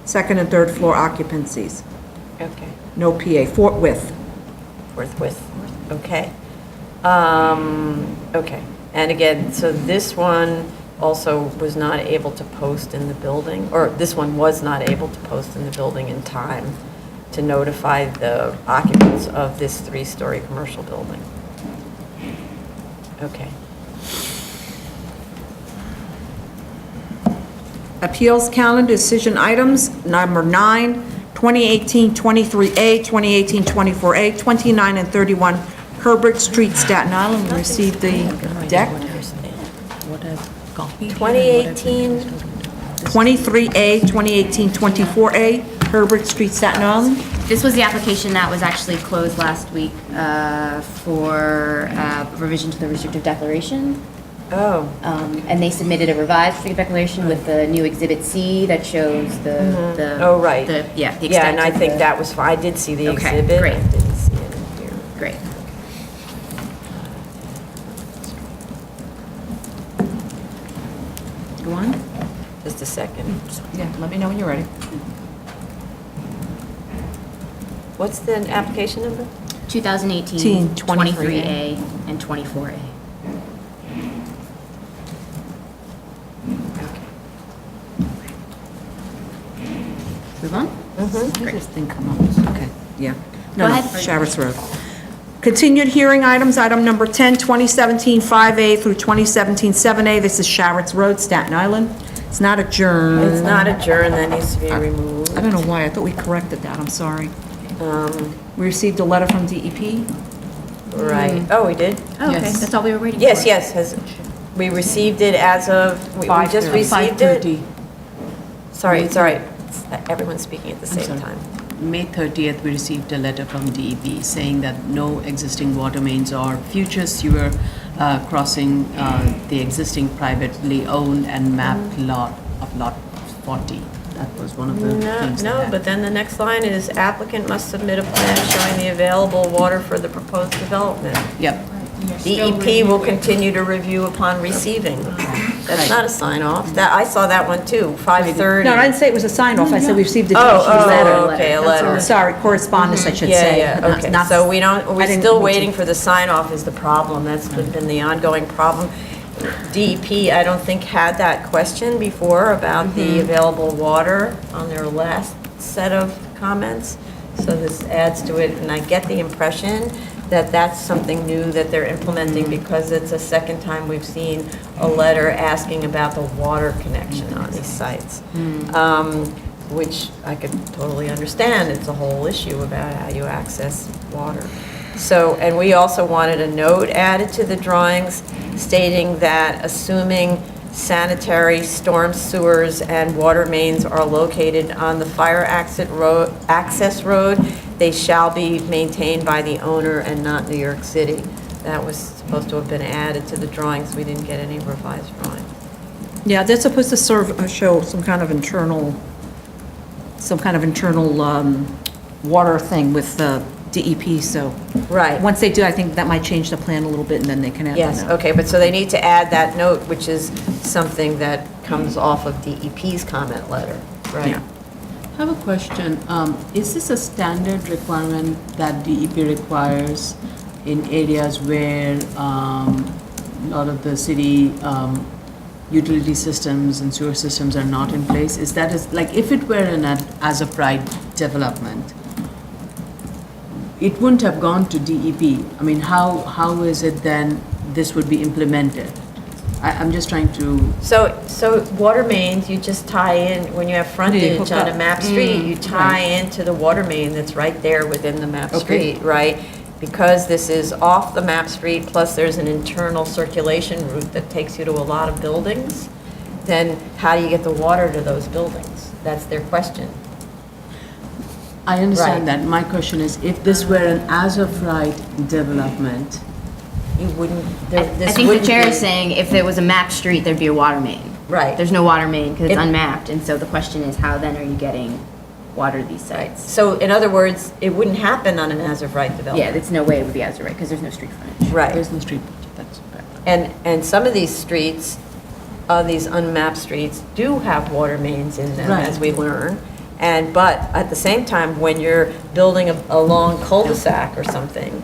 Second and third floor occupancies. Okay. No PA, Fort Worth. With, okay. Okay, and again, so this one also was not able to post in the building, or this one was not able to post in the building in time to notify the occupants of this 3-story commercial building. Okay. Appeals calendar decision items, number 9, 2018 23A, 2018 24A, 29 and 31 Herbert Street, Staten Island. We received the deck. What I've copied. 2018, 23A, 2018 24A, Herbert Street, Staten Island. This was the application that was actually closed last week for revision to the restrictive declaration. oh, And they submitted a revised restrictive declaration with the new Exhibit C that shows the. Oh, right. the yeah, extent and I of think the- that was fine, I did see the Okay, exhibit. great. I didn't see it in here. Great. Go on. Just a second. Yeah, let me know when you're ready. What's the application number? 2018, 23A. 23A, and 24A. Move on? Did this thing come up? Okay, yeah. Go No, ahead. Sharretts Road. Continued hearing items, item number 10, 2017 5A through 2017 7A. This is Sharretts Road, Staten Island. It's not adjourned. It's not adjourned, that needs to be removed. I don't know why, I thought we corrected that, I'm sorry. We received a letter from DEP. Right, oh, we did? Oh, okay, Yes. that's all we were waiting for. Yes, yes, we received it as of, we just received it? 5:30. Sorry, it's all right. Everyone's speaking at the same sorry. time. May 30th, we received a letter from DEP saying that no existing water mains or future sewer crossing the existing privately owned and mapped lot of Lot 40. That was one of the things. No, but then the next line is applicant must submit a plan showing the available water for the proposed development. Yep. DEP will continue to review upon receiving. That's not a sign off. That, I saw that one too, 5:30. No, I didn't say it was a sign-off, I said we received a DEP Oh, letter. okay, a letter. Sorry, correspondence, I should Yeah, say. yeah, not- okay. not- So we don't, I we're didn't still mean to- waiting for the sign-off is the problem. That's been the ongoing problem. DEP, I don't think, had that question before about the available water on their last set of comments. So this adds to it, and I get the impression that that's something new that they're implementing because it's a second time we've seen a letter asking about the water connection on these sites. Which I could totally understand. It's a whole issue about how you access water. So, and we also wanted a note added to the drawings stating that assuming sanitary storm sewers and water mains are located on the fire access road, they shall be maintained by the owner and not New York City. That was supposed to have been added to the drawings. We didn't get any revised drawings. Yeah, they're supposed to show some kind of internal water thing with the DEP, so. Right. Once they do, I think that might change the plan a little bit, and then they can add Yes, that note. okay, but so they need to add that note, which is something that comes off of DEP's comment letter, right? Yeah. I have a question. Is this a standard requirement that DEP requires in areas where a lot of the city utility systems and sewer systems are not in place? Is that, like, if it were an as-of-right development, it wouldn't have gone to DEP. I mean, how is it then this would be implemented? I'm just trying to, So water mains, you just tie in, when you have frontage hook on a up. map street, you tie into the water main that's right there within the map street, right? Because this is off the map street, plus there's an internal circulation route that takes you to a lot of buildings, then how do you get the water to those buildings? That's their question. I understand Right. that. My question is, if this were an as-of-right development, you wouldn't, I this think the wouldn't chair be- is saying if there was a mapped street, there'd be a water main. Right. There's no water main because it's It- unmapped, and so the question is, how then are you getting water to these sites? So in other words, it wouldn't happen on an as-of-right Yeah, development. it's no way it would be as right, because there's no street frontage. Right. There's no street, that's bad. And some of these streets, these unmapped streets, do have water mains in them, Right. as we learn. But at the same time, when you're building a long cul-de-sac or something,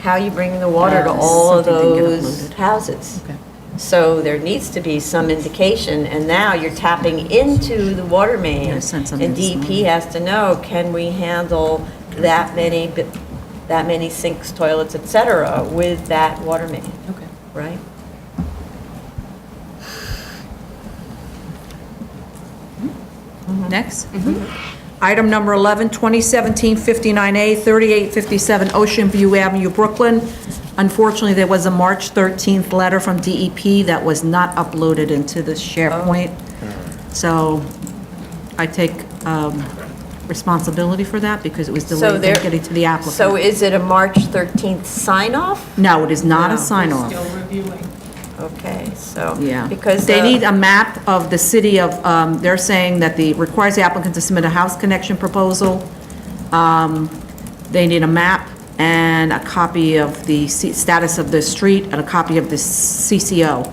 how are you bringing the water to all of Something didn't get those uploaded. houses? Okay. So there needs to be some indication, and now you're tapping into the water main. Yeah, send something And this DEP morning. has to know, can we handle that many sinks, toilets, et cetera, with that water main, Okay. right? Next. Item number 11, 2017-59A, 3857 Ocean View Avenue, Brooklyn. Unfortunately, there was a March 13th letter from DEP that was not uploaded into the SharePoint. So I take responsibility for that because it was delayed there- from getting to the So applicant. is it a March 13th sign-off? No, it is not No. a sign-off. Still reviewing. Okay, so. Yeah. Because. They need a map of the city of, they're saying that requires the applicant to submit a house connection proposal. They need a map and a copy of the status of the street and a copy of the CCO.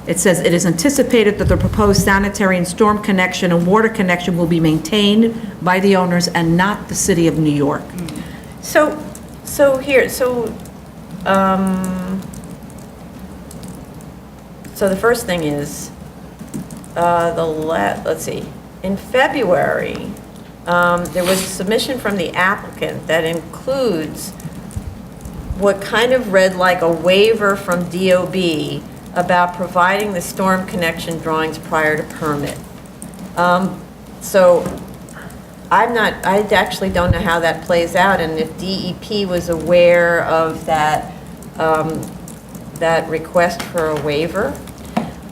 It says, "It is anticipated that the proposed sanitary and storm connection and water connection will be maintained by the owners and not the city of New York." So the first thing is, let's see, in February, there was a submission from the applicant that includes what kind of read like a waiver from DOB about providing the storm connection drawings prior to permit. So I actually don't know how that plays out, and if DEP was aware of that, that request for a waiver.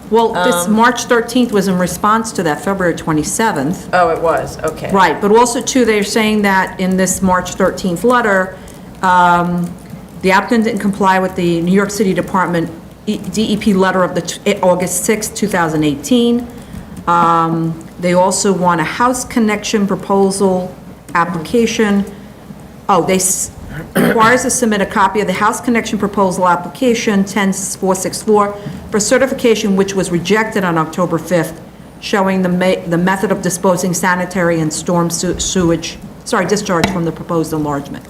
Well, this March 13th was in response to that February 27th. Oh, it was, okay. Right, but also too, they're saying that in this March 13th letter, the applicant didn't comply with the New York City Department DEP letter of the August 6, 2018. They also want a house connection proposal application. Oh, requires to submit a copy of the house connection proposal application 10464 for certification, which was rejected on October 5th, showing the method of disposing sanitary and storm discharge from the proposed enlargement.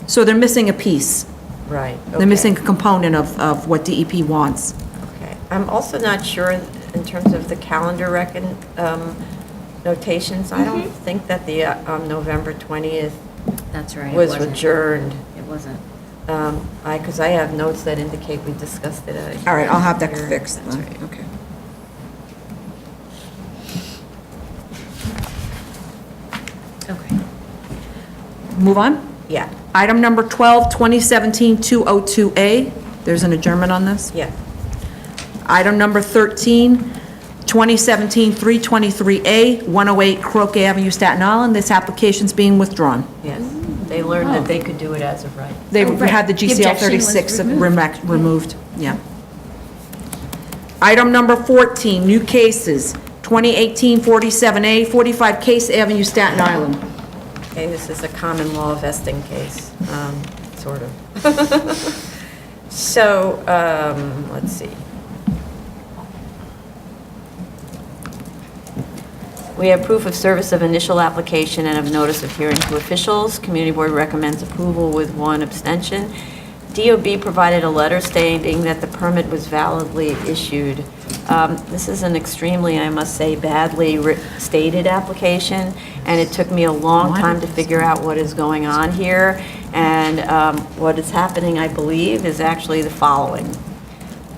So they're missing a piece. Right. They're missing a component of what DEP wants. Okay. I'm also not sure in terms of the calendar notations. I don't think that the November 20th That's right. it was wasn't. adjourned. It wasn't. Because I have notes that indicate we discussed it at a. All right, I'll have that hearing. fixed. That's right. Okay. Okay. Move on? Yeah, Item number 12, 2017-202A. There's an adjournment on this. yeah. Item number 13, 2017-323A, 108 Crook Avenue, Staten Island. This application's being withdrawn. Yes. They learned that they could do it as of right. They Oh, right. had the The GCL objection was 36 removed. removed, yeah. Item number 14, new cases, 2018-47A, 45 Case Avenue, Staten Island. Okay, this is a common law vesting case, sort of. So, let's see. We have proof of service of initial application and of notice of hearing to officials. Community Board recommends approval with one abstention. DOB provided a letter stating that the permit was validly issued. This is an extremely, I must say, badly stated application, and it took me a long time to figure out what is going on here. And what is happening, I believe, is actually the following.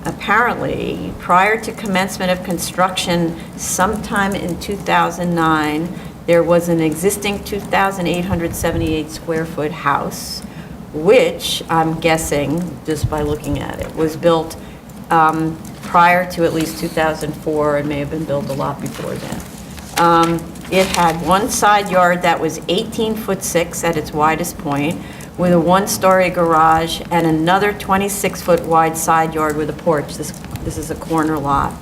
Apparently, prior to commencement of construction sometime in 2009, there was an existing 2,878 square foot house, which I'm guessing, just by looking at it, was built prior to at least 2004 and may have been built a lot before then. It had one side yard that was 18 foot 6 at its widest point, with a one-story garage and another 26-foot wide side yard with a porch. This is a corner lot.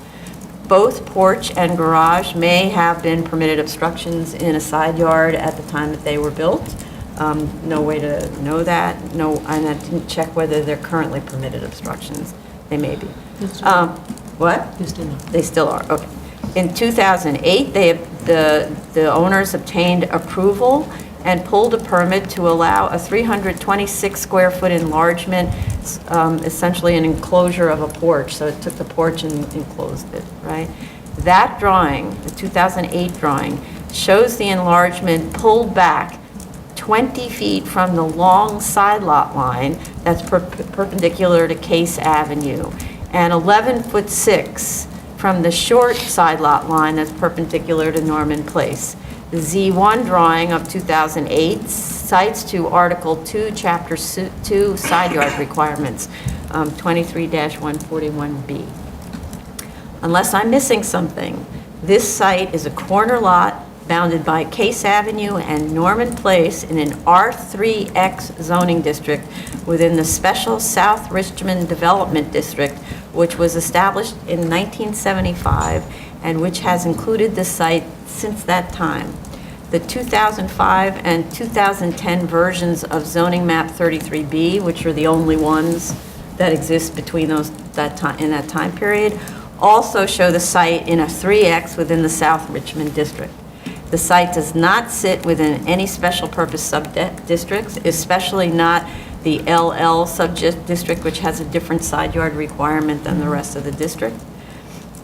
Both porch and garage may have been permitted obstructions in a side yard at the time that they were built. No way to know that. No, and I didn't check whether they're currently permitted obstructions. They may be. What? They still are, okay. In 2008, the owners obtained approval and pulled a permit to allow a 326 square foot enlargement, essentially an enclosure of a porch. So it took the porch and enclosed it, right? That drawing, the 2008 drawing, shows the enlargement pulled back 20 feet from the long side lot line that's perpendicular to Case Avenue, and 11'6" from the short side lot line that's perpendicular to Norman Place. The Z1 drawing of 2008 cites to Article 2, Chapter 2, side yard requirements, 23-141B. Unless I'm missing something, this site is a corner lot bounded by Case Avenue and Norman Place in an R3X zoning district within the Special South Richmond Development District, which was established in 1975 and which has included the site since that time. The 2005 and 2010 versions of zoning map 33B, which are the only ones that exist between in that time period, also show the site in a 3X within the South Richmond District. The site does not sit within any special purpose sub-districts, especially not the LL sub-district, which has a different side yard requirement than the rest of the district.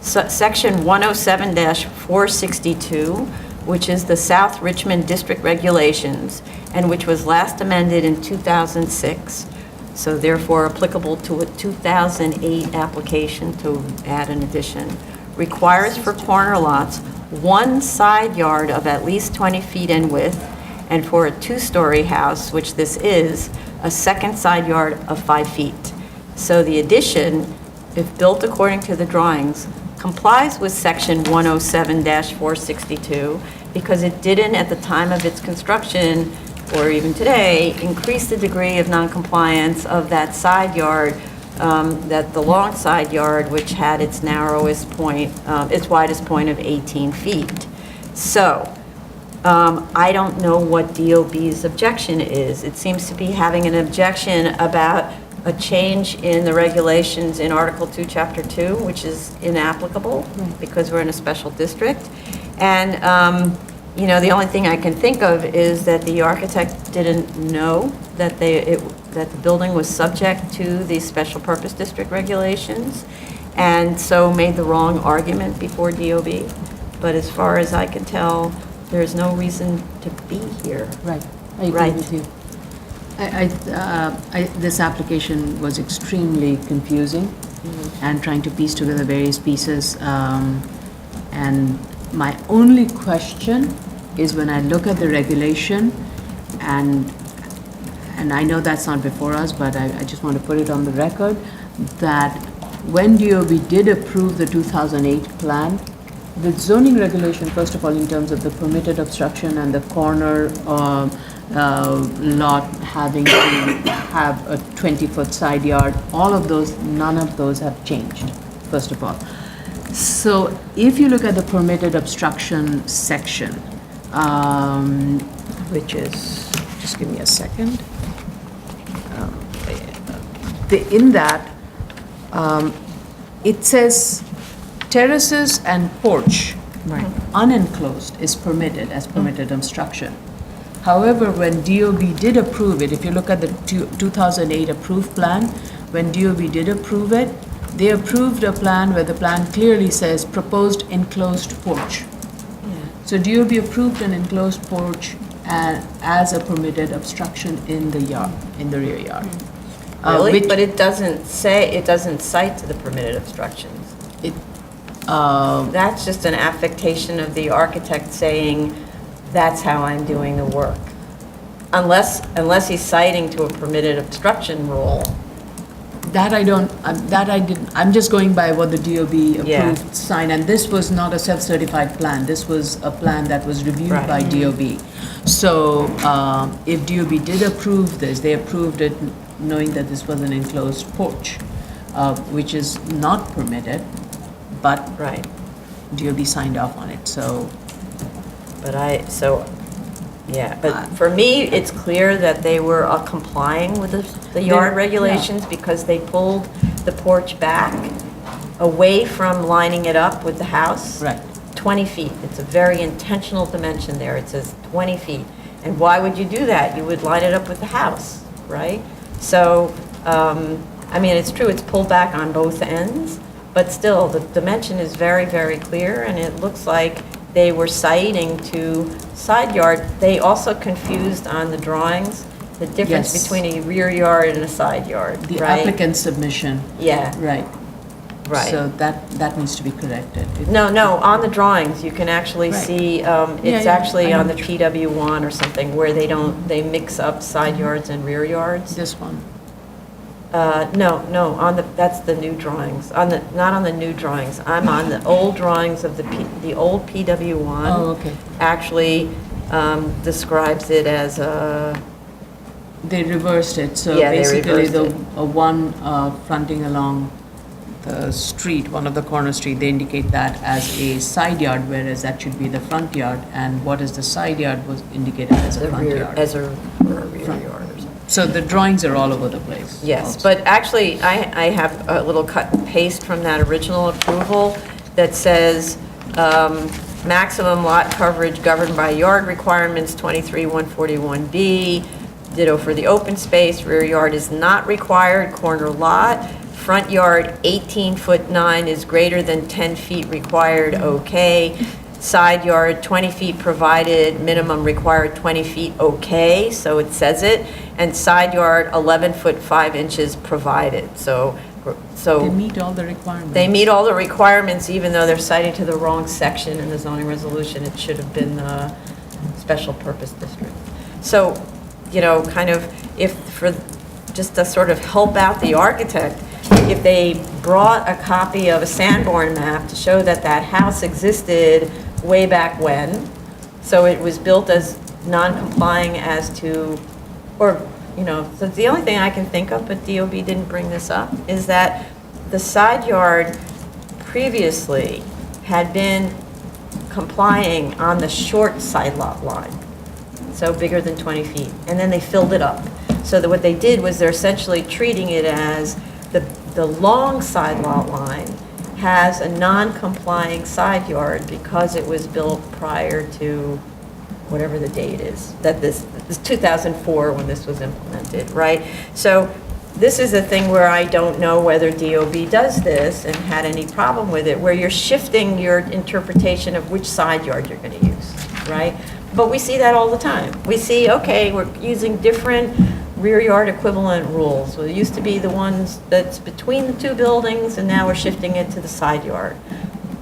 Section 107-462, which is the South Richmond District Regulations, and which was last amended in 2006, so therefore applicable to a 2008 application to add an addition, requires for corner lots one side yard of at least 20 feet in width, and for a two-story house, which this is, a second side yard of 5 feet. So the addition, if built according to the drawings, complies with section 107-462 because it didn't, at the time of its construction, or even today, increase the degree of noncompliance of that side yard, that the long side yard, which had its narrowest point, its widest point of 18 feet. So, I don't know what DOB's objection is. It seems to be having an objection about a change in the regulations in Article 2, Chapter 2, which is inapplicable because we're in a special district. And, you know, the only thing I can think of is that the architect didn't know that that the building was subject to these special purpose district regulations, and so made the wrong argument before DOB. But as far as I can tell, there's no reason to be here. Right, I agree Right. with you. This application was extremely confusing and trying to piece together various pieces. And my only question is when I look at the regulation, and I know that's not before us, but I just want to put it on the record, that when DOB did approve the 2008 plan, the zoning regulation, first of all, in terms of the permitted obstruction and the corner lot having to have a 20-foot side yard, all of those, none of those have changed, first of all. So if you look at the permitted obstruction section, which is, just give me a second. In that, it says terraces and porch, unenclosed, is permitted as permitted obstruction. However, when DOB did approve it, if you look at the 2008 approved plan, when DOB did approve it, they approved a plan where the plan clearly says proposed enclosed porch. So DOB approved an enclosed porch as a permitted obstruction in the yard, in the rear yard. Really? But it doesn't say, it doesn't cite to the permitted obstructions. That's just an affectation of the architect saying, that's how I'm doing the work. Unless he's citing to a permitted obstruction rule, That I don't, that I didn't, I'm just going by what the DOB Yeah. approved sign, and this was not a self-certified plan. This was a plan that was reviewed Right. by DOB. So if DOB did approve this, they approved it knowing that this was an enclosed porch, which is not permitted, but Right. DOB signed off on it, so. Yeah, but for me, it's clear that they were complying with the yard regulations because they pulled the porch back away from lining it up with the house. Right. 20 feet. It's a very intentional dimension there. It says 20 feet. And why would you do that? You would line it up with the house, right? So, I mean, it's true, it's pulled back on both ends, but still, the dimension is very, very clear, and it looks like they were citing to side yard. They also confused on the drawings, the difference Yes. between a rear yard and a side yard, The right? applicant's submission, Yeah, right. right. So that needs to be corrected. No, on the drawings, you can actually Right. see, it's yeah, actually I know on the which- PW1 or something, where they mix up side yards and rear yards. This one. No, that's the new drawings, not on the new drawings. I'm on the old drawings of the old PW1. Oh, okay. Actually describes it as a, They reversed it, so Yeah, they basically the reversed one fronting along the street, one of the corner street, they indicate that as a side yard, whereas that should be the front yard, and what is the side yard was indicated as a the front rear, yard. as a rear Front. yard or something. So the drawings are all over the place. Yes, also. but actually, I have a little cut and paste from that original approval that says, maximum lot coverage governed by yard requirements, 23-141B, ditto for the open space, rear yard is not required, corner lot, front yard 18'9" is greater than 10 feet required, okay. Side yard 20 feet provided, minimum required 20 feet, okay, so it says it. And side yard 11'5" provided, so. They meet all the requirements. They meet all the requirements, even though they're citing to the wrong section in the zoning resolution. It should have been the special purpose district. So, kind of, just to sort of help out the architect, if they brought a copy of a Sanborn map to show that that house existed way back when, so it was built as non-complying as to, or so the only thing I can think of, but DOB didn't bring this up, is that the side yard previously had been complying on the short side lot line, so bigger than 20 feet, and then they filled it up. So that what they did was they're essentially treating it as the long side lot line has a non-complying side yard because it was built prior to whatever the date is, that this 2004 when this was implemented, right? So this is a thing where I don't know whether DOB does this and had any problem with it, where you're shifting your interpretation of which side yard you're going to use, right? But we see that all the time. We see, okay, we're using different rear yard equivalent rules. So it used to be the ones that's between the two buildings, and now we're shifting it to the side yard.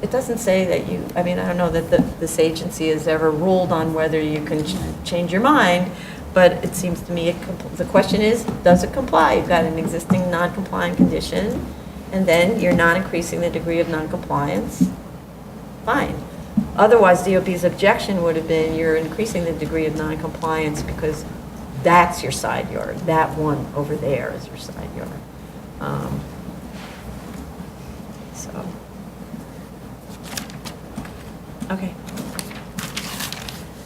It doesn't say that I don't know that this agency has ever ruled on whether you can change your mind, but it seems to me the question is, does it comply? You've got an existing non-compliant condition, and then you're not increasing the degree of non-compliance. Fine. Otherwise, DOB's objection would have been you're increasing the degree of non-compliance because that's your side yard. That one over there is your side yard. Okay.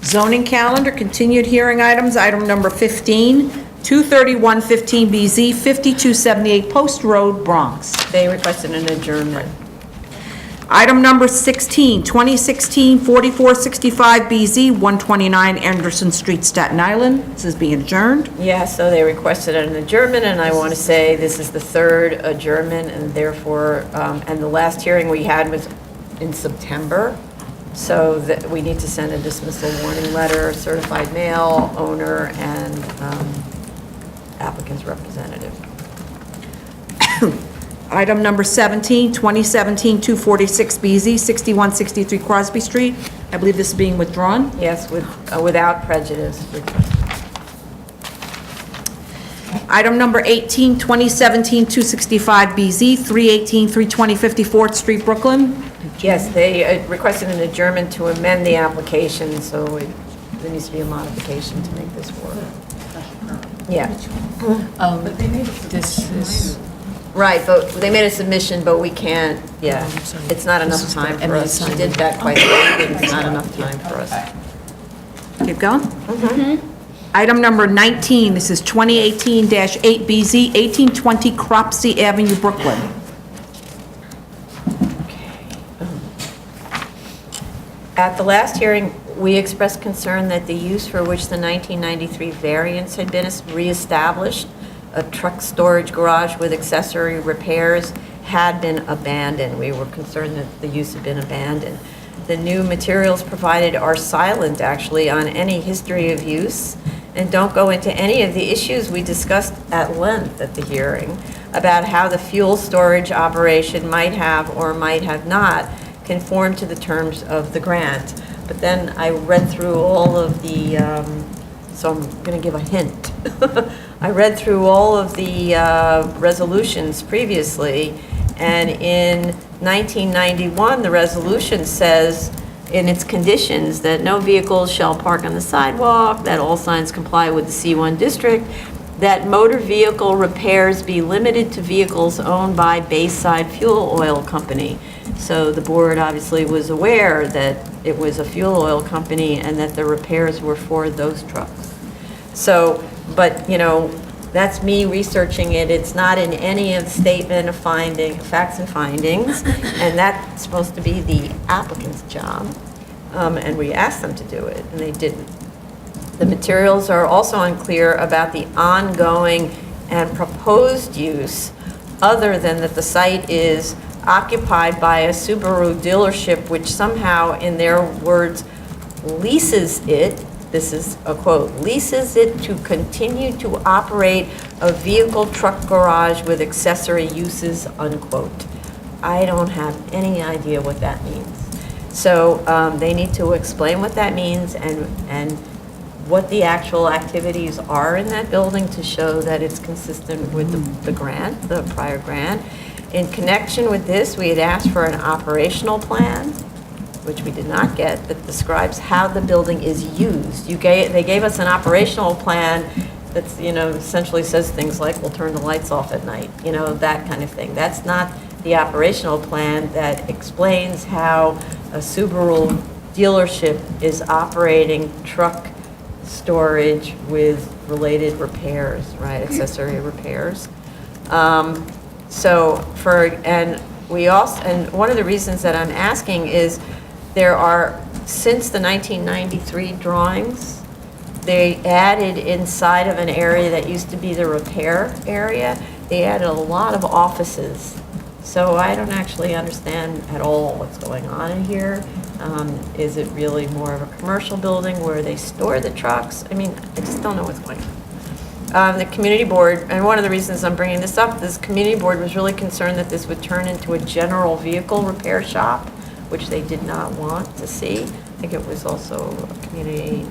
Zoning calendar, continued hearing items, item number 15, 23115BZ, 5278 Post Road, Bronx. They requested an adjournment. Item number 16, 2016-4465BZ, 129 Anderson Street, Staten Island. This is being adjourned. Yeah, so they requested an adjournment, and I want to say this is the third adjournment, and therefore, and the last hearing we had was in September, so that we need to send a dismissal warning letter, certified mail, owner, and applicant's representative. Item number 17, 2017-246BZ, 6163 Crosby Street. I believe this is being withdrawn. Yes, without prejudice. Item number 18, 2017-265BZ, 318, 320 54th Street, Brooklyn. Yes, they requested an adjournment to amend the application, so there needs to be a modification to make this work. Yeah, This is, right, but they made a submission, but we can't, yeah, it's not enough time for us. She did that quite late, it's not enough time for us. Keep going. Item number 19, this is 2018-8BZ, 1820 Cropsey Avenue, Brooklyn. At the last hearing, we expressed concern that the use for which the 1993 variance had been reestablished, a truck storage garage with accessory repairs, had been abandoned. We were concerned that the use had been abandoned. The new materials provided are silent, actually, on any history of use, and don't go into any of the issues we discussed at length at the hearing about how the fuel storage operation might have or might have not conformed to the terms of the grant. But then I read through all of the, so I'm going to give a hint. I read through all of the resolutions previously, and in 1991, the resolution says in its conditions that no vehicles shall park on the sidewalk, that all signs comply with the C1 district, that motor vehicle repairs be limited to vehicles owned by Bayside Fuel Oil Company. So the board obviously was aware that it was a fuel oil company and that the repairs were for those trucks. So, but, you know, that's me researching it. It's not in any of the statement of facts and findings, and that's supposed to be the applicant's job. And we asked them to do it, and they didn't. The materials are also unclear about the ongoing and proposed use, other than that the site is occupied by a Subaru dealership, which somehow, in their words, leases it, this is a quote, leases it to continue to operate a vehicle truck garage with accessory uses, unquote. I don't have any idea what that means. So they need to explain what that means and what the actual activities are in that building to show that it's consistent with the grant, the prior grant. In connection with this, we had asked for an operational plan, which we did not get, that describes how the building is used. They gave us an operational plan that's, you know, essentially says things like, we'll turn the lights off at night, you know, that kind of thing. That's not the operational plan that explains how a Subaru dealership is operating truck storage with related repairs, right, accessory repairs. So one of the reasons that I'm asking is there are, since the 1993 drawings, they added inside of an area that used to be the repair area, they added a lot of offices. So I don't actually understand at all what's going on in here. Is it really more of a commercial building where they store the trucks? I mean, I just don't know what's going on. The community board, and one of the reasons I'm bringing this up, this community board was really concerned that this would turn into a general vehicle repair shop, which they did not want to see. I think it was also a community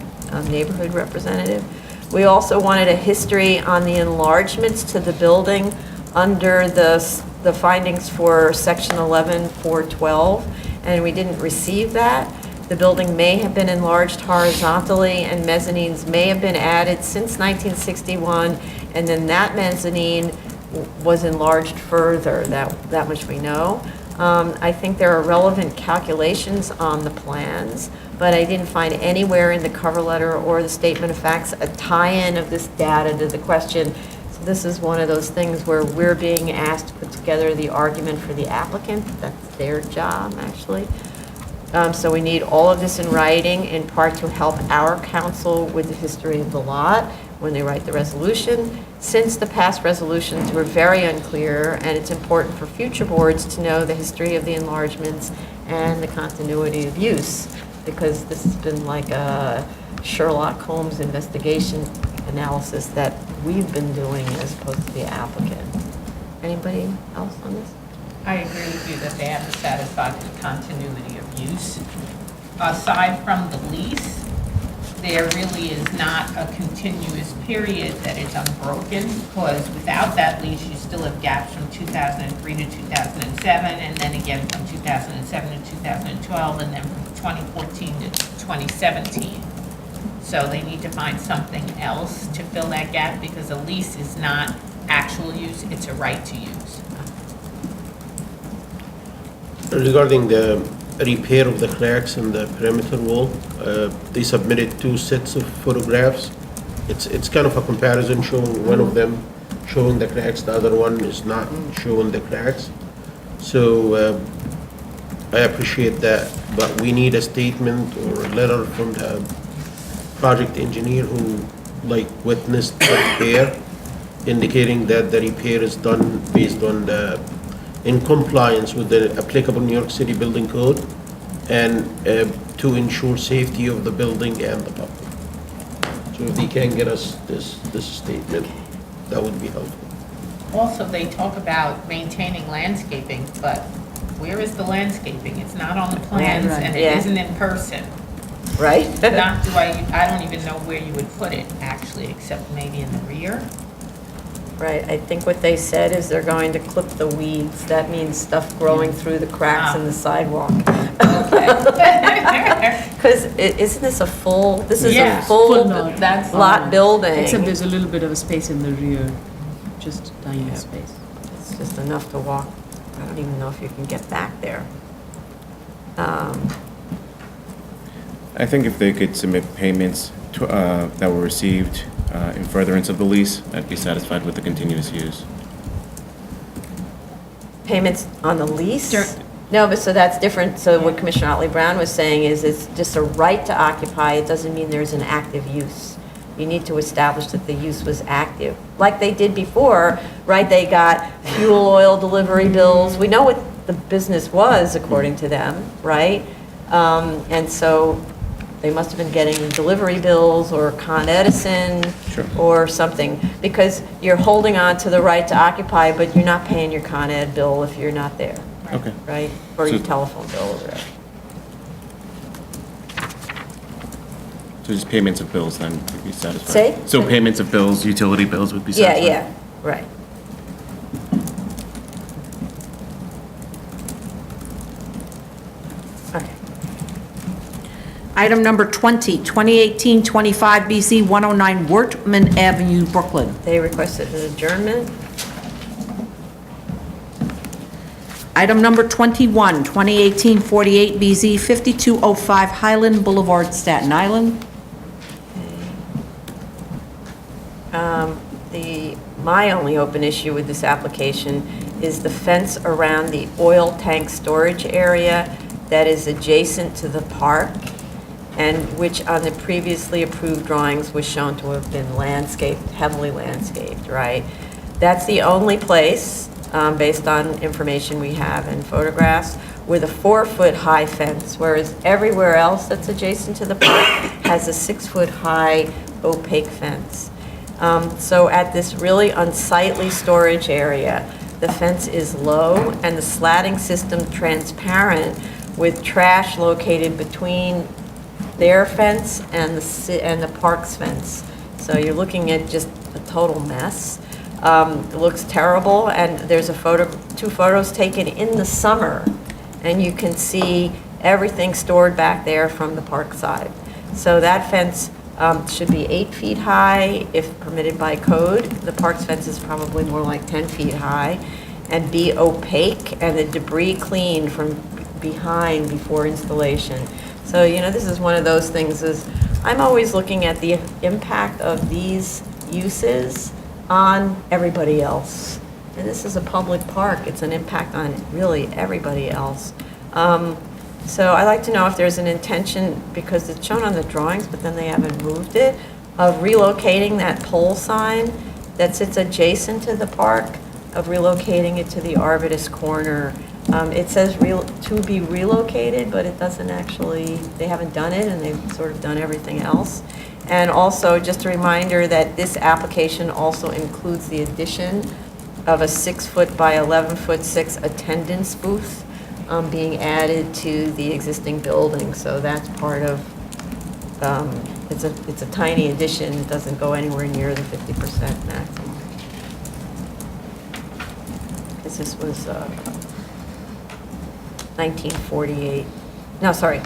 neighborhood representative. We also wanted a history on the enlargements to the building under the findings for section 11-412, and we didn't receive that. The building may have been enlarged horizontally, and mezzanines may have been added since 1961, and then that mezzanine was enlarged further, that much we know. I think there are relevant calculations on the plans, but I didn't find anywhere in the cover letter or the statement of facts a tie-in of this data to the question. So this is one of those things where we're being asked to put together the argument for the applicant. That's their job, actually. So we need all of this in writing, in part to help our counsel with the history of the lot when they write the resolution. Since the past resolutions were very unclear, and it's important for future boards to know the history of the enlargements and the continuity of use, because this has been like a Sherlock Holmes investigation analysis that we've been doing as opposed to the applicant. Anybody else on this? I agree with you that they have to satisfy the continuity of use. Aside from the lease, there really is not a continuous period that is unbroken, because without that lease, you still have gaps from 2003 to 2007, and then again from 2007 to 2012, and then from 2014 to 2017. So they need to find something else to fill that gap, because a lease is not actual use, it's a right to use. Regarding the repair of the cracks in the perimeter wall, they submitted 2 sets of photographs. It's kind of a comparison showing one of them showing the cracks, the other one is not showing the cracks. So I appreciate that, but we need a statement or a letter from the project engineer who witnessed the repair, indicating that the repair is done based on in compliance with the applicable New York City building code and to ensure safety of the building and the public. So if they can get us this statement, that would be helpful. Also, they talk about maintaining landscaping, but where is the landscaping? It's not on the plans, and it Yeah. isn't in person. Right? Not I don't even know where you would put it, actually, except maybe in the rear. Right, I think what they said is they're going to clip the weeds. That means stuff growing through the cracks in the sidewalk. Because isn't this a this is a Yeah, full lot. That's lot building? Except there's a little bit of a space in the rear, just tiny space. It's just enough to walk. I don't even know if you can get back there. I think if they could submit payments that were received in furtherance of the lease, I'd be satisfied with the continuous use. Payments on the lease? No, but so that's different. So what Commissioner Otley Brown was saying is it's just a right to occupy. It doesn't mean there's an active use. You need to establish that the use was active, like they did before, right? They got fuel oil delivery bills. We know what the business was, according to them, right? And so they must have been getting delivery bills or Con Edison or something, because you're holding on to the right to occupy, but you're not paying your Con Ed bill if you're not there, Okay. right? Or your So- telephone bill or whatever. So just payments of bills then would be satisfied? Say? So payments of bills, utility bills would be Yeah, satisfied? yeah, right. Okay. Item number 20, 2018-25 BZ 109 Wortman Avenue, Brooklyn. They requested an adjournment. Item number 21, 2018-48 BZ 5205 Highland Boulevard, Staten Island. My only open issue with this application is the fence around the oil tank storage area that is adjacent to the park, and which on the previously approved drawings was shown to have been landscaped, heavily landscaped, right? That's the only place, based on information we have and photographs, with a 4-foot-high fence, whereas everywhere else that's adjacent to the park has a 6-foot-high opaque fence. So at this really unsightly storage area, the fence is low and the slatting system transparent, with trash located between their fence and the park's fence. So you're looking at just a total mess. It looks terrible, and there's two photos taken in the summer, and you can see everything stored back there from the park side. So that fence should be 8 feet high if permitted by code. The park's fence is probably more like 10 feet high, and be opaque, and the debris cleaned from behind before installation. So, this is one of those things is, I'm always looking at the impact of these uses on everybody else. And this is a public park, it's an impact on really everybody else. So I'd like to know if there's an intention, because it's shown on the drawings, but then they haven't moved it, of relocating that pole sign that sits adjacent to the park, of relocating it to the Arbutus corner. It says to be relocated, but it doesn't actually, they haven't done it, and they've sort of done everything else. And also, just a reminder that this application also includes the addition of a 6-foot by 11-foot-6 attendance booth being added to the existing building. So that's part of it's a tiny addition, it doesn't go anywhere near the 50% maximum. Because this was 1948, no, sorry.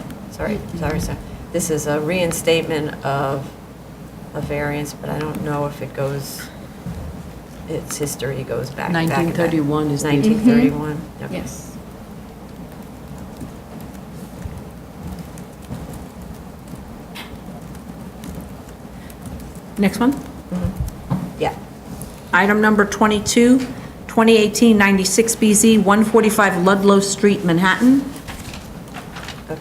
This is a reinstatement of a variance, but I don't know if it goes, its history goes back. 1931 is the- 1931. Yep. Yes. Next one. Yeah. Item number 22, 2018-96 BZ, 145 Ludlow Street, Manhattan. Okay.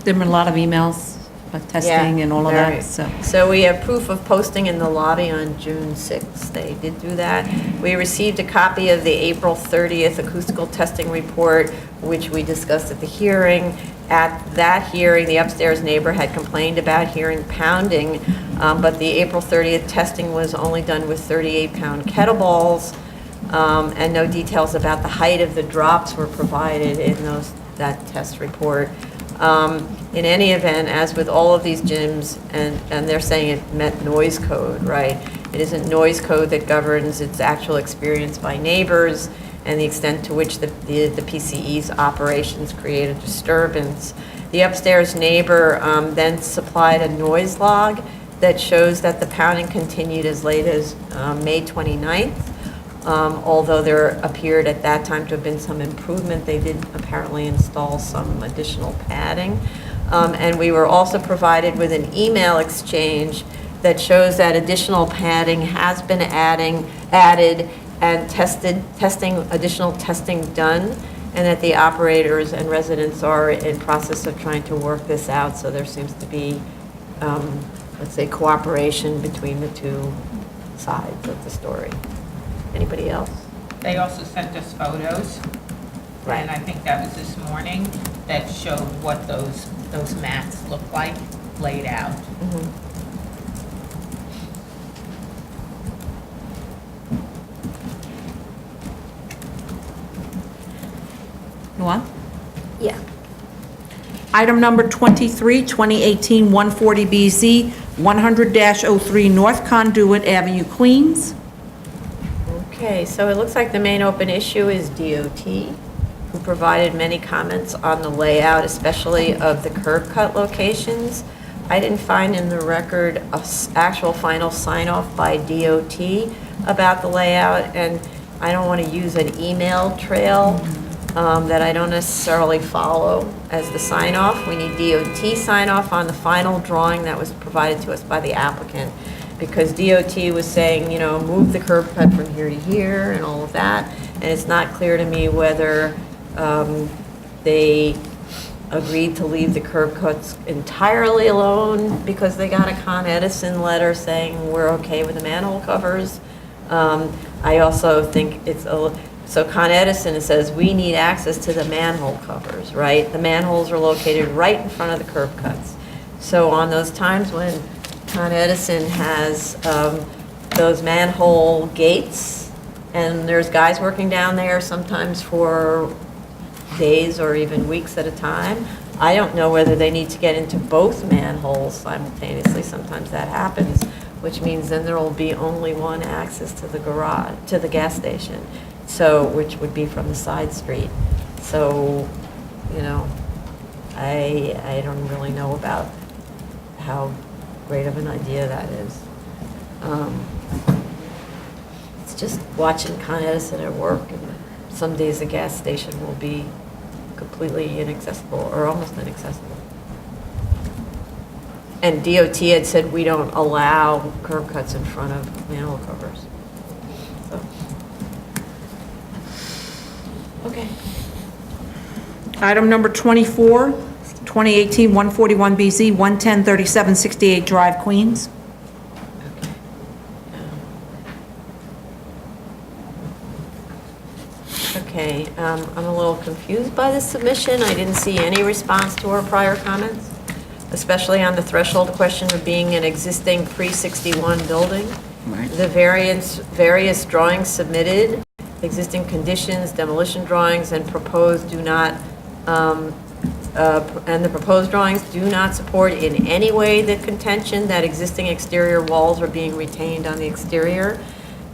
There've been a lot of emails about testing Yeah, and all of very. that, so. So we have proof of posting in the lobby on June 6th. They did do that. We received a copy of the April 30th acoustical testing report, which we discussed at the hearing. At that hearing, the upstairs neighbor had complained about hearing pounding, but the April 30th testing was only done with 38-pound kettleballs, and no details about the height of the drops were provided in that test report. In any event, as with all of these gyms, and they're saying it met noise code, right? It isn't noise code that governs its actual experience by neighbors and the extent to which the PCE's operations create a disturbance. The upstairs neighbor then supplied a noise log that shows that the pounding continued as late as May 29th. Although there appeared at that time to have been some improvement, they did apparently install some additional padding. And we were also provided with an email exchange that shows that additional padding has been added and additional testing done, and that the operators and residents are in process of trying to work this out. So there seems to be, let's say, cooperation between the two sides of the story. Anybody else? They also sent us photos, Right. and I think that was this morning, that showed what those mats look like laid out. You want? Yeah. Item number 23, 2018-140 BZ, 100-03 North Conduit Avenue, Queens. Okay, so it looks like the main open issue is DOT, who provided many comments on the layout, especially of the curb cut locations. I didn't find in the record an actual final sign-off by DOT about the layout, and I don't want to use an email trail that I don't necessarily follow as the sign-off. We need DOT sign-off on the final drawing that was provided to us by the applicant, because DOT was saying, you know, move the curb cut from here to here and all of that, and it's not clear to me whether they agreed to leave the curb cuts entirely alone because they got a Con Edison letter saying we're okay with the manhole covers. I also think so Con Edison says we need access to the manhole covers, right? The manholes are located right in front of the curb cuts. So on those times when Con Edison has those manhole gates, and there's guys working down there sometimes for days or even weeks at a time, I don't know whether they need to get into both manholes simultaneously. Sometimes that happens, which means then there will be only one access to the garage, to the gas station, so, which would be from the side street. So, you know, I don't really know about how great of an idea that is. It's just watching Con Edison at work, and some days the gas station will be completely inaccessible or almost inaccessible. And DOT had said we don't allow curb cuts in front of manhole covers. So, okay. Item number 24, 2018-141 BZ, 110-3768 Drive, Queens. Okay, I'm a little confused by this submission. I didn't see any response to our prior comments, especially on the threshold question of being an existing pre-61 building. The various drawings submitted, existing conditions, demolition drawings, and proposed do not And the proposed drawings do not support in any way the contention that existing exterior walls are being retained on the exterior.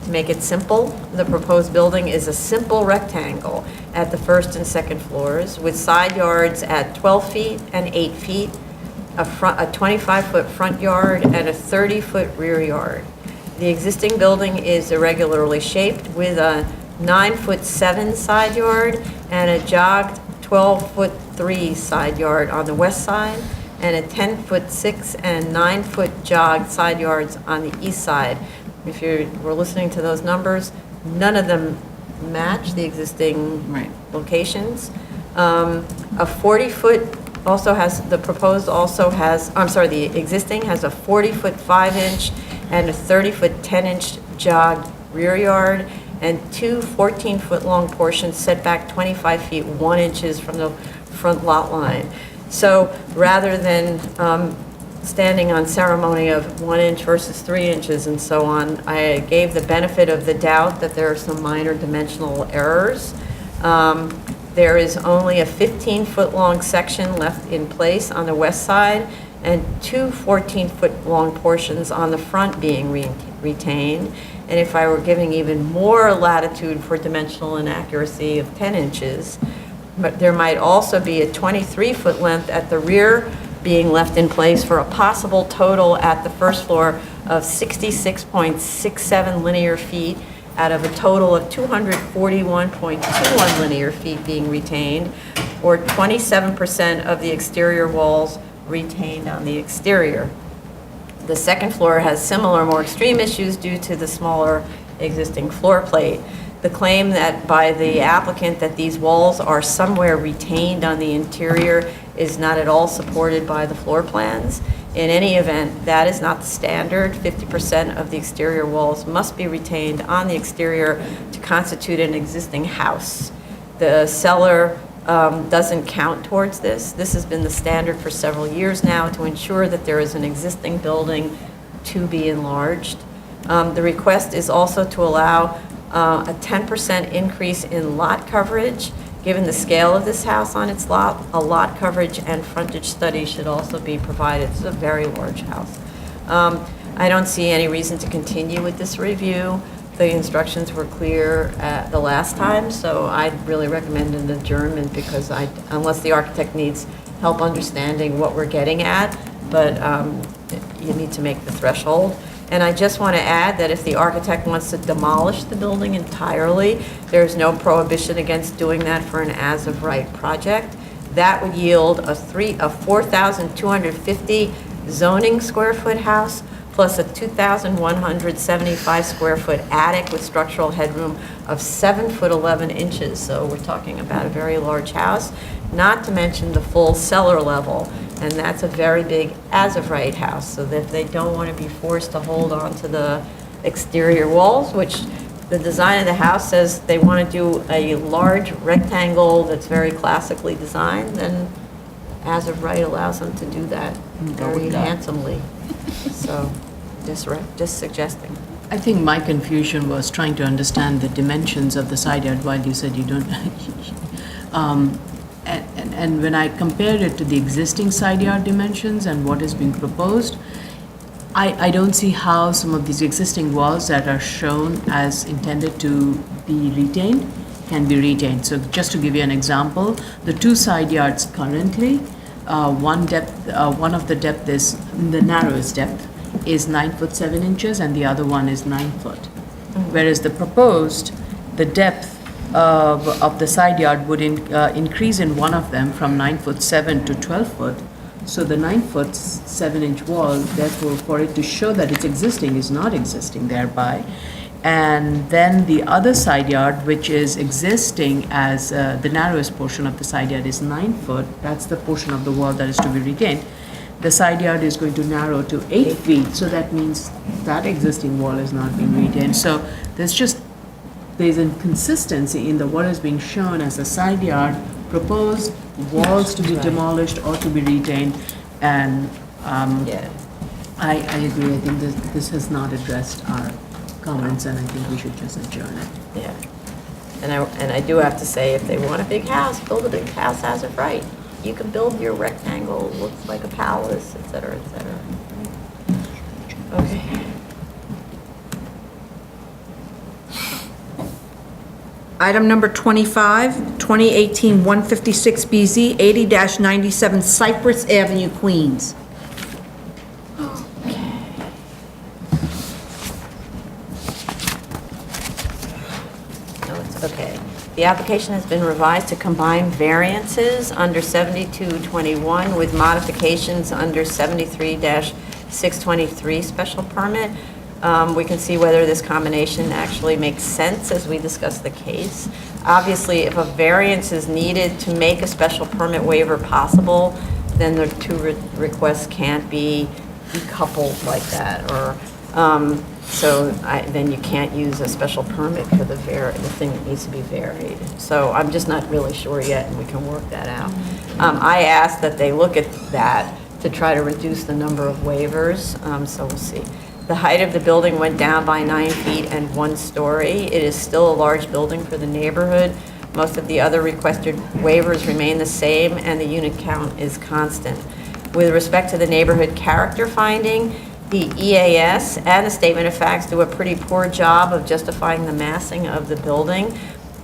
To make it simple, the proposed building is a simple rectangle at the first and second floors with side yards at 12 feet and 8 feet, a 25-foot front yard, and a 30-foot rear yard. The existing building is irregularly shaped with a 9'7" side yard and a jogged 12'3" side yard on the west side, and a 10'6" and 9-foot jogged side yards on the east side. If you were listening to those numbers, none of them match the existing Right. locations. A 40-foot also has, the proposed also has, I'm sorry, the existing has a 40-foot 5-inch and a 30-foot 10-inch jogged rear yard, and two 14-foot long portions set back 25 feet 1 inches from the front lot line. So rather than standing on ceremony of 1 inch versus 3 inches and so on, I gave the benefit of the doubt that there are some minor dimensional errors. There is only a 15-foot long section left in place on the west side, and two 14-foot long portions on the front being retained. And if I were giving even more latitude for dimensional inaccuracy of 10 inches, but there might also be a 23-foot length at the rear being left in place for a possible total at the first floor of 66.67 linear feet out of a total of 241.21 linear feet being retained, or 27% of the exterior walls retained on the exterior. The second floor has similar, more extreme issues due to the smaller existing floor plate. The claim that by the applicant that these walls are somewhere retained on the interior is not at all supported by the floor plans. In any event, that is not the standard. 50% of the exterior walls must be retained on the exterior to constitute an existing house. The cellar doesn't count towards this. This has been the standard for several years now to ensure that there is an existing building to be enlarged. The request is also to allow a 10% increase in lot coverage. Given the scale of this house on its lot, a lot coverage and frontage study should also be provided. It's a very large house. I don't see any reason to continue with this review. The instructions were clear the last time, so I'd really recommend an adjournment because unless the architect needs help understanding what we're getting at, but you need to make the threshold. And I just want to add that if the architect wants to demolish the building entirely, there's no prohibition against doing that for an as-of-right project. That would yield a 4,250 zoning square foot house plus a 2,175 square foot attic with structural headroom of 7'11". So we're talking about a very large house, not to mention the full cellar level. And that's a very big as-of-right house, so that they don't want to be forced to hold on to the exterior walls, which the design of the house says they want to do a large rectangle that's very classically designed, then as-of-right allows them to do that very handsomely. So, just suggesting. I think my confusion was trying to understand the dimensions of the side yard while you said you don't. And when I compared it to the existing side yard dimensions and what is being proposed, I don't see how some of these existing walls that are shown as intended to be retained can be retained. So just to give you an example, the two side yards currently, one of the depth is, the narrowest depth is 9'7" and the other one is 9 foot. Whereas the proposed, the depth of the side yard would increase in one of them from 9'7" to 12 foot. So the 9'7" wall, therefore, for it to show that it's existing, is not existing thereby. And then the other side yard, which is existing as the narrowest portion of the side yard is 9 foot, that's the portion of the wall that is to be retained. The side yard is going to narrow to 8 feet, so that means that existing wall is not being retained. So there's inconsistency in what is being shown as a side yard, proposed walls to be demolished or to be retained, and Yeah. I agree. I think this has not addressed our comments, and I think we should just adjourn it. Yeah. And I do have to say, if they want a big house, build a big house, has it right. You can build your rectangle, looks like a palace, et cetera, et cetera. Okay. Item number 25, 2018-156BZ, 80-97 Cypress Avenue, Queens. No, it's okay. The application has been revised to combine variances under 7221 with modifications under 73-623 special permit. We can see whether this combination actually makes sense as we discuss the case. Obviously, if a variance is needed to make a special permit waiver possible, then the two requests can't be decoupled like that, or then you can't use a special permit for the thing that needs to be varied. So I'm just not really sure yet, and we can work that out. I asked that they look at that to try to reduce the number of waivers, so we'll see. The height of the building went down by 9 feet and 1 story. It is still a large building for the neighborhood. Most of the other requested waivers remain the same, and the unit count is constant. With respect to the neighborhood character finding, the EAS and the statement of facts do a pretty poor job of justifying the massing of the building.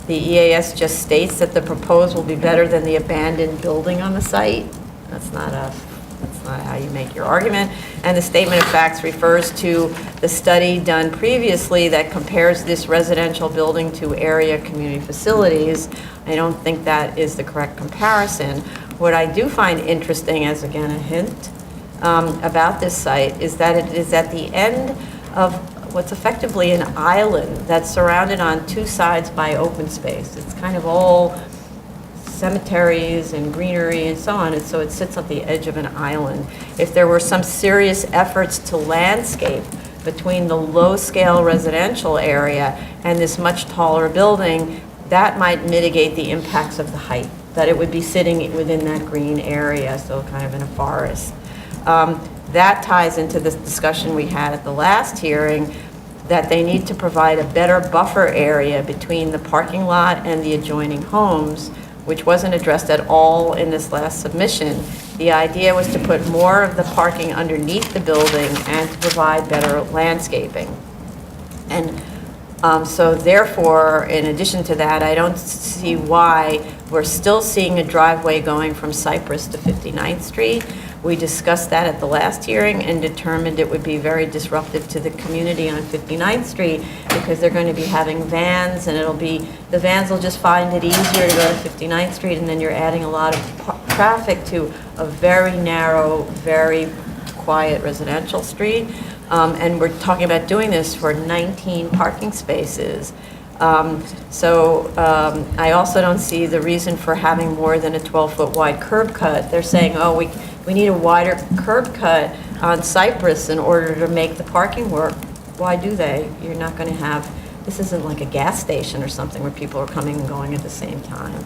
The EAS just states that the proposed will be better than the abandoned building on the site. That's not how you make your argument. And the statement of facts refers to the study done previously that compares this residential building to area community facilities. I don't think that is the correct comparison. What I do find interesting, as again a hint, about this site is that it is at the end of what's effectively an island that's surrounded on 2 sides by open space. It's kind of all cemeteries and greenery and so on, and so it sits at the edge of an island. If there were some serious efforts to landscape between the low-scale residential area and this much taller building, that might mitigate the impacts of the height, that it would be sitting within that green area, so kind of in a forest. That ties into this discussion we had at the last hearing, that they need to provide a better buffer area between the parking lot and the adjoining homes, which wasn't addressed at all in this last submission. The idea was to put more of the parking underneath the building and to provide better landscaping. And so therefore, in addition to that, I don't see why we're still seeing a driveway going from Cypress to 59th Street. We discussed that at the last hearing and determined it would be very disruptive to the community on 59th Street because they're going to be having vans, and the vans will just find it easier to go to 59th Street, and then you're adding a lot of traffic to a very narrow, very quiet residential street. And we're talking about doing this for 19 parking spaces. I also don't see the reason for having more than a 12-foot wide curb cut. They're saying, oh, we need a wider curb cut on Cypress in order to make the parking work. Why do they? You're not going to have, this isn't like a gas station or something where people are coming and going at the same time.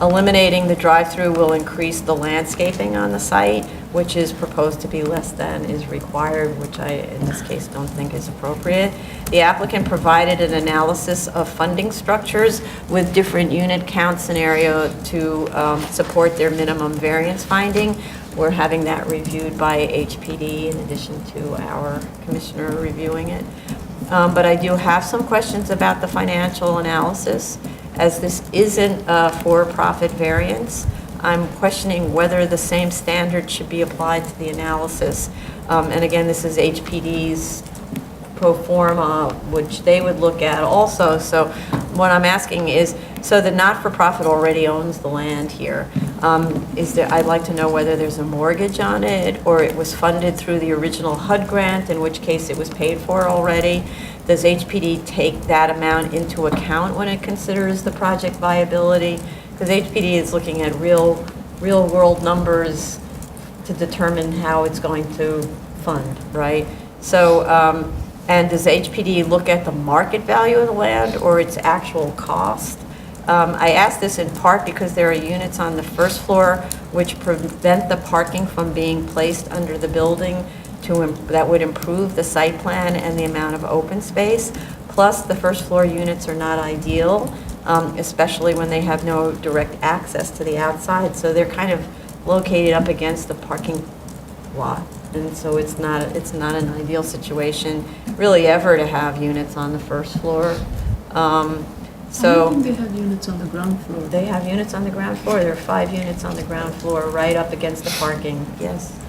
Eliminating the drive-through will increase the landscaping on the site, which is proposed to be less than is required, which I, in this case, don't think is appropriate. The applicant provided an analysis of funding structures with different unit count scenario to support their minimum variance finding. We're having that reviewed by HPD in addition to our commissioner reviewing it. But I do have some questions about the financial analysis. As this isn't a for-profit variance, I'm questioning whether the same standard should be applied to the analysis. And again, this is HPD's pro forma, which they would look at also. So what I'm asking is, so the not-for-profit already owns the land here. I'd like to know whether there's a mortgage on it, or it was funded through the original HUD grant, in which case it was paid for already. Does HPD take that amount into account when it considers the project viability? Because HPD is looking at real-world numbers to determine how it's going to fund, right? So, and does HPD look at the market value of the land or its actual cost? I ask this in part because there are units on the first floor which prevent the parking from being placed under the building that would improve the site plan and the amount of open space. Plus, the first floor units are not ideal, especially when they have no direct access to the outside. So they're kind of located up against the parking lot. And so it's not an ideal situation, really, ever to have units on the first floor. I So don't think they have units on the ground floor. they have units on the ground floor. There are 5 units on the ground floor, right up against the parking, yes.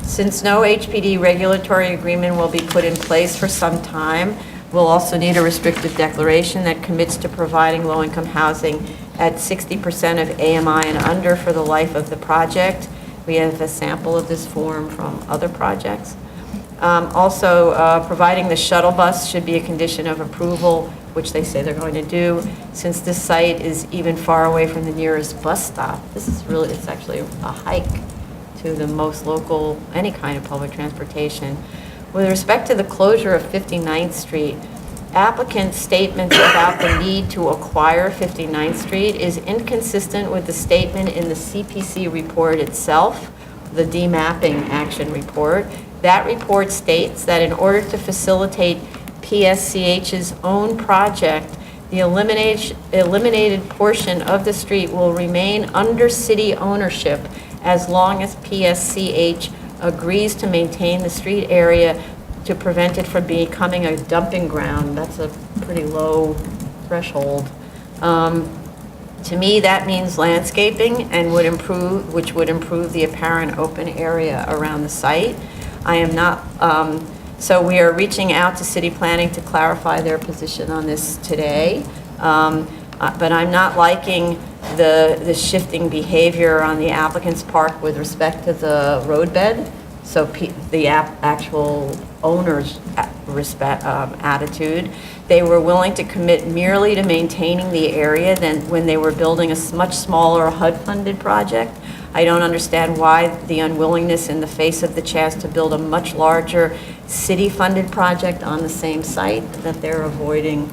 Since no HPD regulatory agreement will be put in place for some time, we'll also need a restrictive declaration that commits to providing low-income housing at 60% of AMI and under for the life of the project. We have a sample of this form from other projects. Also, providing the shuttle bus should be a condition of approval, which they say they're going to do, since this site is even far away from the nearest bus stop. This is really, it's actually a hike to the most local, any kind of public transportation. With respect to the closure of 59th Street, applicant's statements about the need to acquire 59th Street is inconsistent with the statement in the CPC report itself, the demapping action report. That report states that in order to facilitate PSCH's own project, the eliminated portion of the street will remain under city ownership as long as PSCH agrees to maintain the street area to prevent it from becoming a dumping ground. That's a pretty low threshold. To me, that means landscaping and which would improve the apparent open area around the site. I am not, so we are reaching out to city planning to clarify their position on this today. But I'm not liking the shifting behavior on the applicant's part with respect to the roadbed. So the actual owner's attitude. They were willing to commit merely to maintaining the area than when they were building a much smaller HUD-funded project. I don't understand why the unwillingness in the face of the chance to build a much larger city-funded project on the same site, that they're avoiding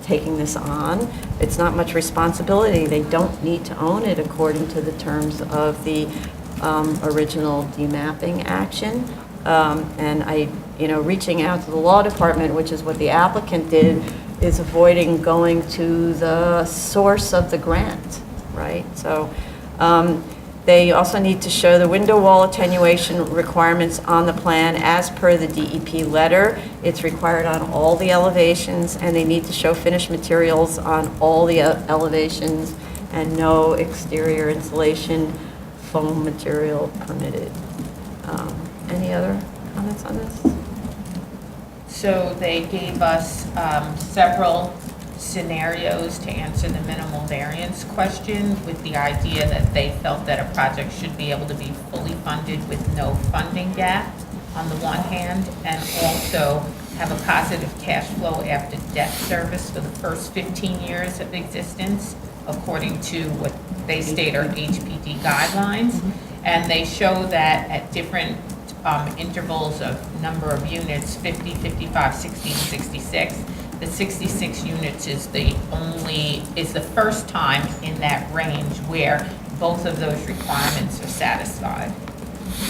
taking this on. It's not much responsibility. They don't need to own it according to the terms of the original demapping action. And reaching out to the law department, which is what the applicant did, is avoiding going to the source of the grant, right? So they also need to show the window wall attenuation requirements on the plan as per the DEP letter. It's required on all the elevations, and they need to show finished materials on all the elevations and no exterior insulation foam material permitted. Any other comments on this? So they gave us several scenarios to answer the minimal variance question, with the idea that they felt that a project should be able to be fully funded with no funding gap on the one hand, and also have a positive cash flow after debt service for the first 15 years of existence, according to what they state are HPD guidelines. And they show that at different intervals of number of units, 50, 55, 60, and 66. The 66 units is the first time in that range where both of those requirements are satisfied.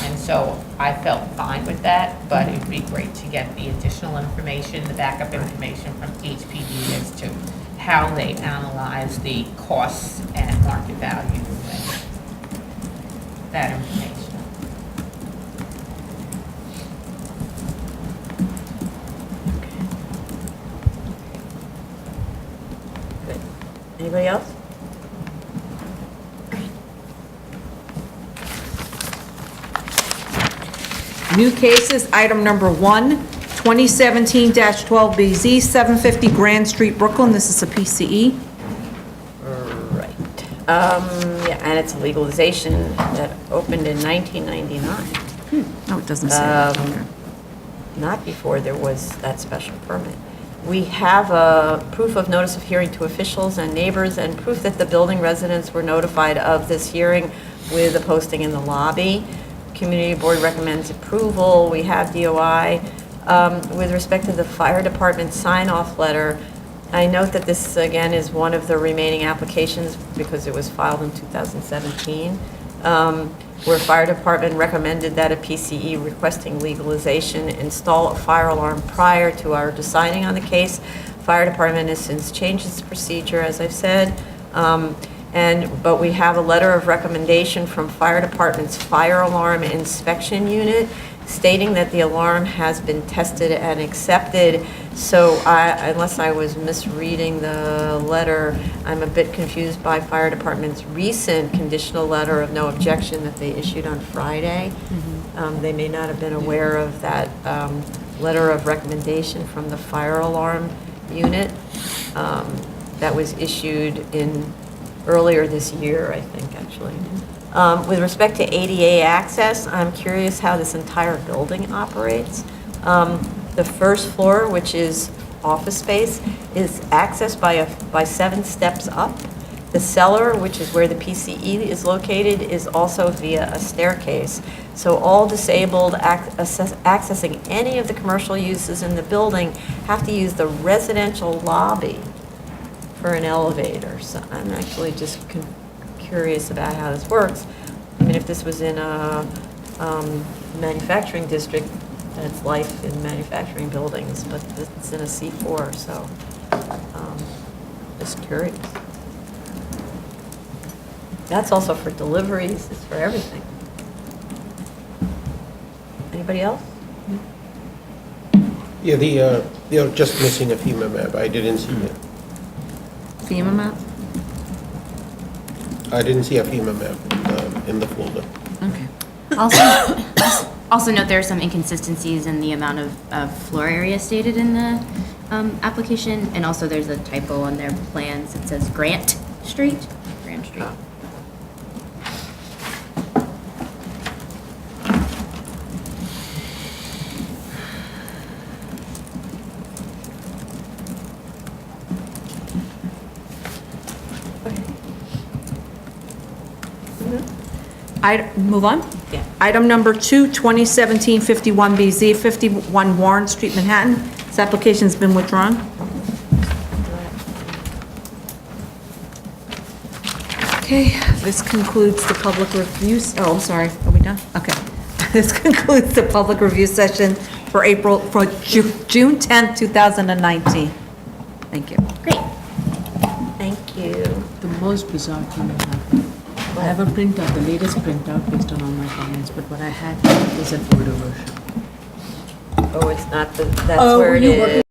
And so I felt fine with that, but it'd be great to get the additional information, the backup information from HPD as to how they analyze the costs and market value and that information. Anybody else? New cases, item number 1, 2017-12BZ, 750 Grand Street, Brooklyn. This is a PCE. Right. Yeah, and it's a legalization that opened in 1999. No, it doesn't say that. Okay. Not before there was that special permit. We have a proof of notice of hearing to officials and neighbors, and proof that the building residents were notified of this hearing with a posting in the lobby. Community Board recommends approval. We have DOI. With respect to the fire department sign-off letter, I note that this, again, is one of the remaining applications because it was filed in 2017. where fire department recommended that a PCE requesting legalization install a fire alarm prior to our deciding on the case. Fire department has since changed its procedure, as I've said. But we have a letter of recommendation from fire department's fire alarm inspection unit stating that the alarm has been tested and accepted. So unless I was misreading the letter, I'm a bit confused by fire department's recent conditional letter of no objection that they issued on Friday. They may not have been aware of that letter of recommendation from the fire alarm unit that was issued earlier this year, I think, actually. With respect to ADA access, I'm curious how this entire building operates. The first floor, which is office space, is accessed by 7 steps up. The cellar, which is where the PCE is located, is also via a staircase. So all disabled accessing any of the commercial uses in the building have to use the residential lobby for an elevator. So I'm actually just curious about how this works. I mean, if this was in a manufacturing district, that's life in manufacturing buildings, but it's in a C4, so just curious. That's also for deliveries, it's for everything. Anybody else? Yeah, they're just missing a FEMA map. I didn't see it. FEMA map? I didn't see a FEMA map in the folder. Okay. Also note there are some inconsistencies in the amount of floor area stated in the application, and also there's a typo on their plans. It says Grant Street. Move on? Yeah. Item number 2, 2017-51BZ, 51 Warren Street, Manhattan. This application's been withdrawn. Okay, this concludes the public reviews. Oh, I'm sorry, are we done? Okay. This concludes the public review session for June 10th, 2019. Thank you. Great. Thank you. The most bizarre thing that happened. I have a printout, the latest printout based on all my comments, but what I had was an older version. Oh, it's not that's where it is.